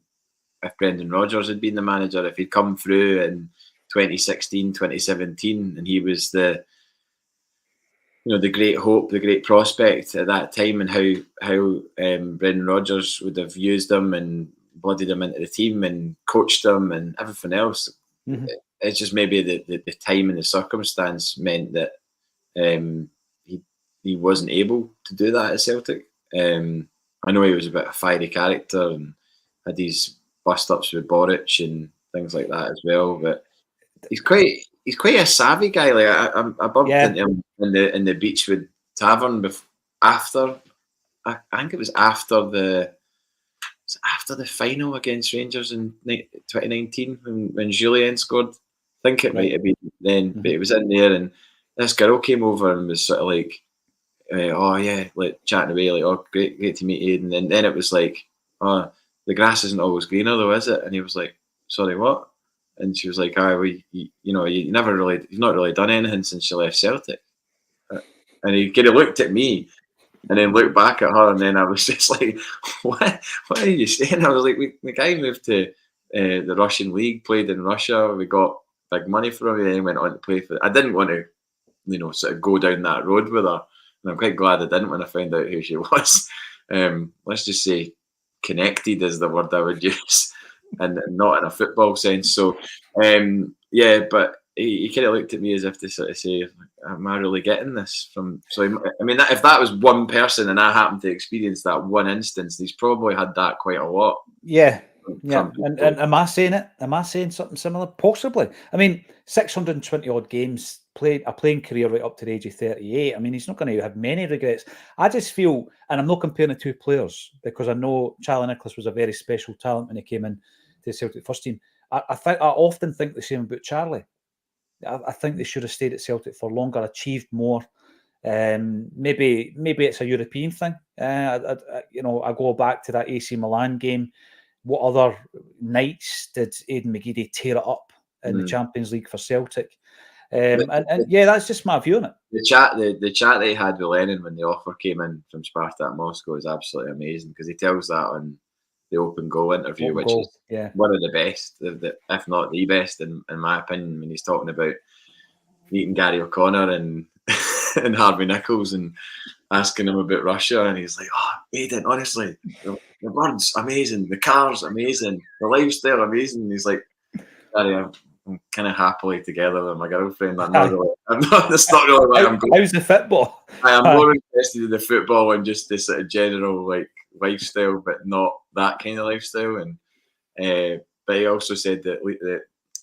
if Brendan Rodgers had been the manager, if he'd come through in 2016, 2017, and he was the great hope, the great prospect at that time, and how Brendan Rodgers would have used him and blooded him into the team and coached him and everything else. Mm-hmm. It's just maybe the time and the circumstance meant that he wasn't able to do that at Celtic. I know he was a bit of a fiery character and had these bust-ups with Boric and things like that as well, but he's quite a savvy guy. Like I bumped into him in the Beechwood Tavern after. I think it was after the final against Rangers in 2019 when Julien scored. I think it might have been then, but it was in there, and this girl came over and was sort of like, like chatting away, like, oh, great to meet you. And then it was like, oh, the grass isn't always greener though, is it? And he was like, sorry, what? And she was like, you've not really done anything since you left Celtic. And he kind of looked at me and then looked back at her, and then I was just like, what are you saying? I was like, the guy moved to the Russian league, played in Russia, we got big money for him, and then went on to play for. I didn't want to, sort of go down that road with her, and I'm quite glad I didn't when I found out who she was. Let's just say connected is the word I would use, and not in a football sense. So, but he kind of looked at me as if to sort of say, am I really getting this from? So, I mean, if that was one person and I happened to experience that one instance, he's probably had that quite a lot. Yeah. And am I saying it? Am I saying something similar? Possibly. I mean, 620 odd games, a playing career right up to the age of 38. I mean, he's not going to have many regrets. I just feel, and I'm not comparing the two players because I know Charlie Nicholas was a very special talent when he came in to the Celtic first team. I often think the same about Charlie. I think they should have stayed at Celtic for longer, achieved more. Maybe it's a European thing. I go back to that AC Milan game. What other nights did Aidan McGeady tear it up in the Champions League for Celtic? That's just my view on it. The chat that he had with Lennon when the offer came in from Spartak Moscow is absolutely amazing, because he tells that on the Open Goal interview, which is one of the best, if not the best, in my opinion, when he's talking about meeting Gary O'Connor and and Harvey Nichols and asking him about Russia, and he's like, oh, Aidan, honestly, the bird's amazing, the car's amazing, the lifestyle amazing. And he's like, Gary, I'm kind of happily together with my girlfriend. That's not really what I'm going. How's the football? I am more interested in the football and just this sort of general like lifestyle, but not that kind of lifestyle. And but he also said that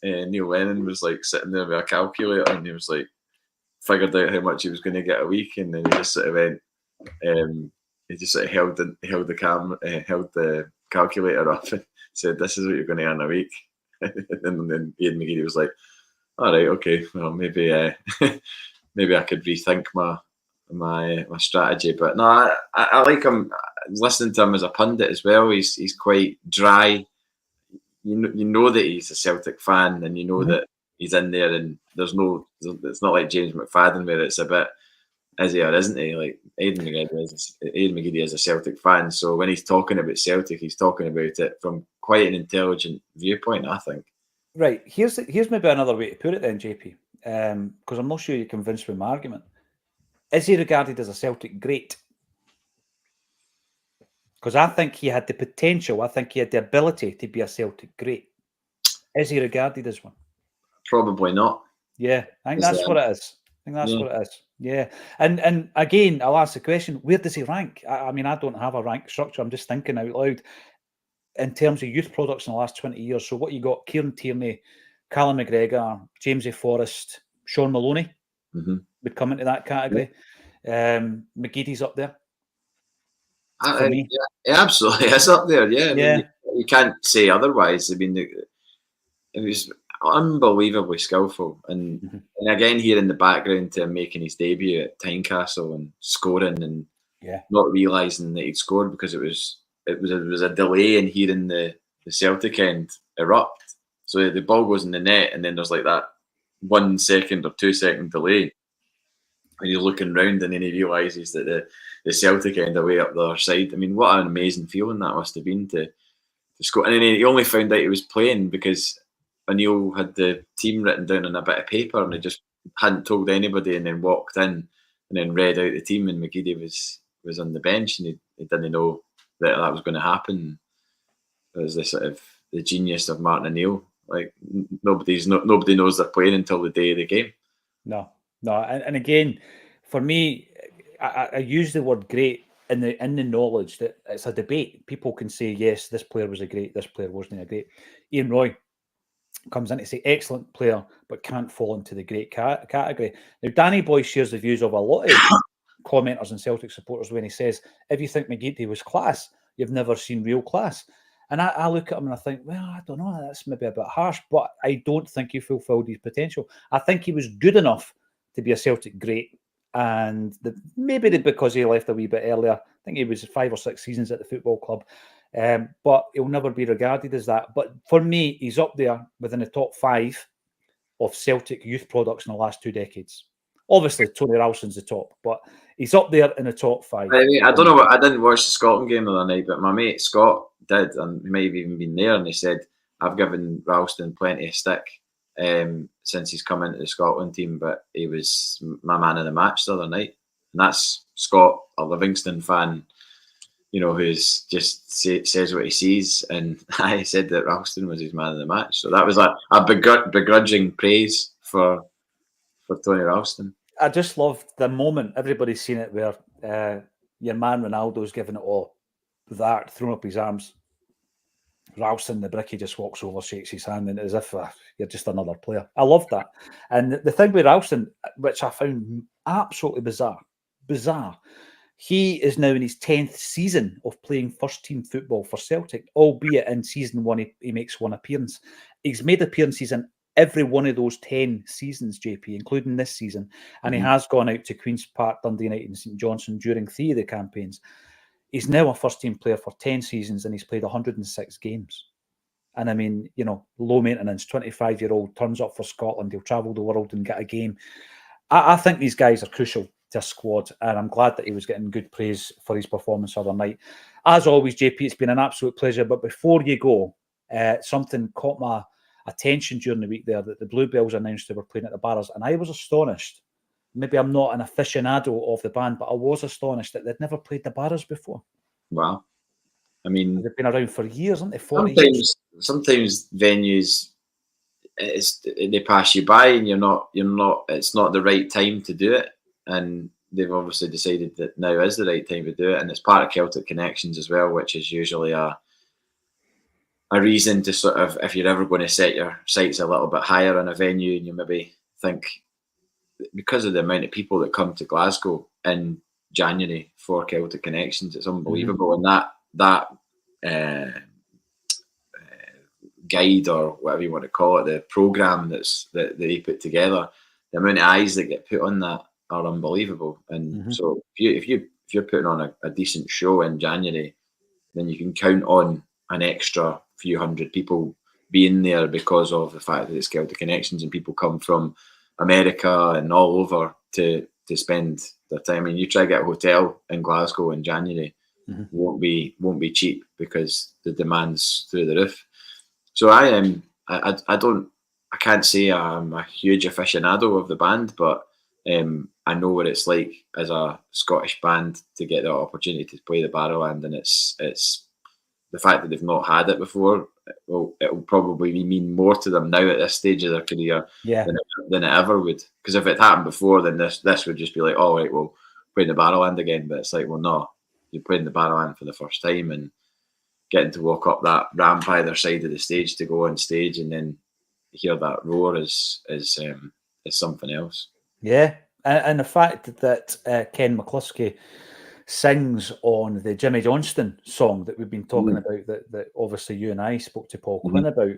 Neil Lennon was like sitting there with a calculator, and he was like figured out how much he was going to get a week, and then he just sort of went. He just sort of held the calculator up and said, "This is what you're going to earn a week." And then Aidan McGeady was like, "All right, okay, well maybe maybe I could rethink my strategy." But no, I like him. Listening to him as a pundit as well, he's quite dry. You know that he's a Celtic fan, and you know that he's in there, and it's not like James McFadden where it's a bit is he or isn't he? Like Aidan McGeady is a Celtic fan, so when he's talking about Celtic, he's talking about it from quite an intelligent viewpoint, I think. Right, here's maybe another way to put it then, JP, because I'm not sure you're convinced with my argument. Is he regarded as a Celtic great? Because I think he had the potential, I think he had the ability to be a Celtic great. Is he regarded as one? Probably not. Yeah, I think that's what it is. I think that's what it is. Yeah, and again, I'll ask the question: where does he rank? I mean, I don't have a rank structure. I'm just thinking out loud in terms of youth products in the last 20 years. So what you got: Kieran Tierney, Callum McGregor, Jamesy Forrest, Sean Maloney would come into that category. McGeady's up there. For me. Yeah, absolutely, it's up there. Yeah, I mean, you can't say otherwise. I mean, it was unbelievably skillful, and again here in the background to him making his debut at Tynecastle and scoring and not realising that he'd scored because it was a delay in hearing the Celtic end erupt. So the ball goes in the net, and then there's like that 1 second or 2 second delay, and you're looking round, and then he realises that the Celtic end are way up the other side. I mean, what an amazing feeling that must have been to score. And then he only found out he was playing because O'Neill had the team written down on a bit of paper, and he just hadn't told anybody, and then walked in and then read out the team, and McGeady was on the bench, and he didn't know that was going to happen. It was the genius of Martin O'Neill. Like nobody knows they're playing until the day of the game. No, and again, for me, I use the word great in the knowledge that it's a debate. People can say yes, this player was a great, this player wasn't a great. Ian Roy comes in to say excellent player, but can't fall into the great category. Now, Danny Boy shares the views of a lot of commenters and Celtic supporters when he says, if you think McGeady was class, you've never seen real class. And I look at him and I think, well, I don't know, that's maybe a bit harsh, but I don't think he fulfilled his potential. I think he was good enough to be a Celtic great. And maybe because he left a wee bit earlier, I think he was 5 or 6 seasons at the football club. But he'll never be regarded as that. But for me, he's up there within the top 5 of Celtic youth products in the last 2 decades. Obviously, Tony Ralston's the top, but he's up there in the top 5. I mean, I don't know. I didn't watch the Scotland game the other night, but my mate Scott did, and he might have even been there. And he said, "I've given Ralston plenty of stick since he's come into the Scotland team, but he was my man of the match the other night." And that's Scott, a Livingston fan, you know, who's just says what he sees. And I said that Ralston was his man of the match, so that was a begrudging praise for Tony Ralston. I just loved the moment. Everybody's seen it where your man Ronaldo's giving it all, that throwing up his arms. Ralston, the bricky, just walks over, shakes his hand, and as if you're just another player. I loved that. And the thing with Ralston, which I found absolutely bizarre, he is now in his 10th season of playing first-team football for Celtic, albeit in season 1 he makes 1 appearance. He's made appearances in every one of those 10 seasons, JP, including this season. And he has gone out to Queen's Park, Dundee United and St Johnstone during 3 of the campaigns. He's now a first-team player for 10 seasons and he's played 106 games. And I mean, you know, low maintenance, 25-year-old, turns up for Scotland. He'll travel the world and get a game. I think these guys are crucial to a squad, and I'm glad that he was getting good praise for his performance the other night. As always, JP, it's been an absolute pleasure. But before you go, something caught my attention during the week there, that the Bluebells announced they were playing at the Barras, and I was astonished. Maybe I'm not an aficionado of the band, but I was astonished that they'd never played the Barras before. Wow. I mean, they've been around for years, haven't they? 40 years. Sometimes venues, they pass you by and you're not, it's not the right time to do it. And they've obviously decided that now is the right time to do it. And it's part of Celtic Connections as well, which is usually a reason to sort of, if you're ever going to set your sights a little bit higher on a venue, and you maybe think, because of the amount of people that come to Glasgow in January for Celtic Connections, it's unbelievable. And that guide, or whatever you want to call it, the programme that they put together, the amount of eyes that get put on that are unbelievable. And so if you're putting on a decent show in January, then you can count on an extra few hundred people being there because of the fact that it's Celtic Connections and people come from America and all over to spend the time. I mean, you try to get a hotel in Glasgow in January, won't be cheap because the demand's through the roof. So I can't say I'm a huge aficionado of the band, but I know what it's like as a Scottish band to get the opportunity to play the Barrowland, and it's the fact that they've not had it before. It will probably mean more to them now at this stage of their career than it ever would. Because if it happened before, then this would just be like, all right, well, playing the Barrowland again. But it's like, well, no, you're playing the Barrowland for the first time and getting to walk up that ramp either side of the stage to go on stage and then hear that roar is something else. Yeah, and the fact that Ken McCluskey sings on the Jimmy Johnston song that we've been talking about, that obviously you and I spoke to Paul Quinn about,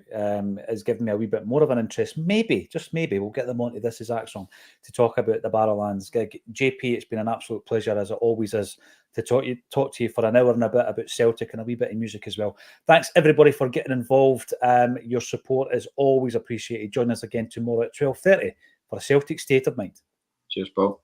has given me a wee bit more of an interest. Maybe, just maybe, we'll get them onto This Is Acsom to talk about the Barrowlands gig. JP, it's been an absolute pleasure, as it always is, to talk to you for an hour and a bit about Celtic and a wee bit of music as well. Thanks, everybody, for getting involved. Your support is always appreciated. Join us again tomorrow at 12:30 for a Celtic State of Mind. Cheers, Paul.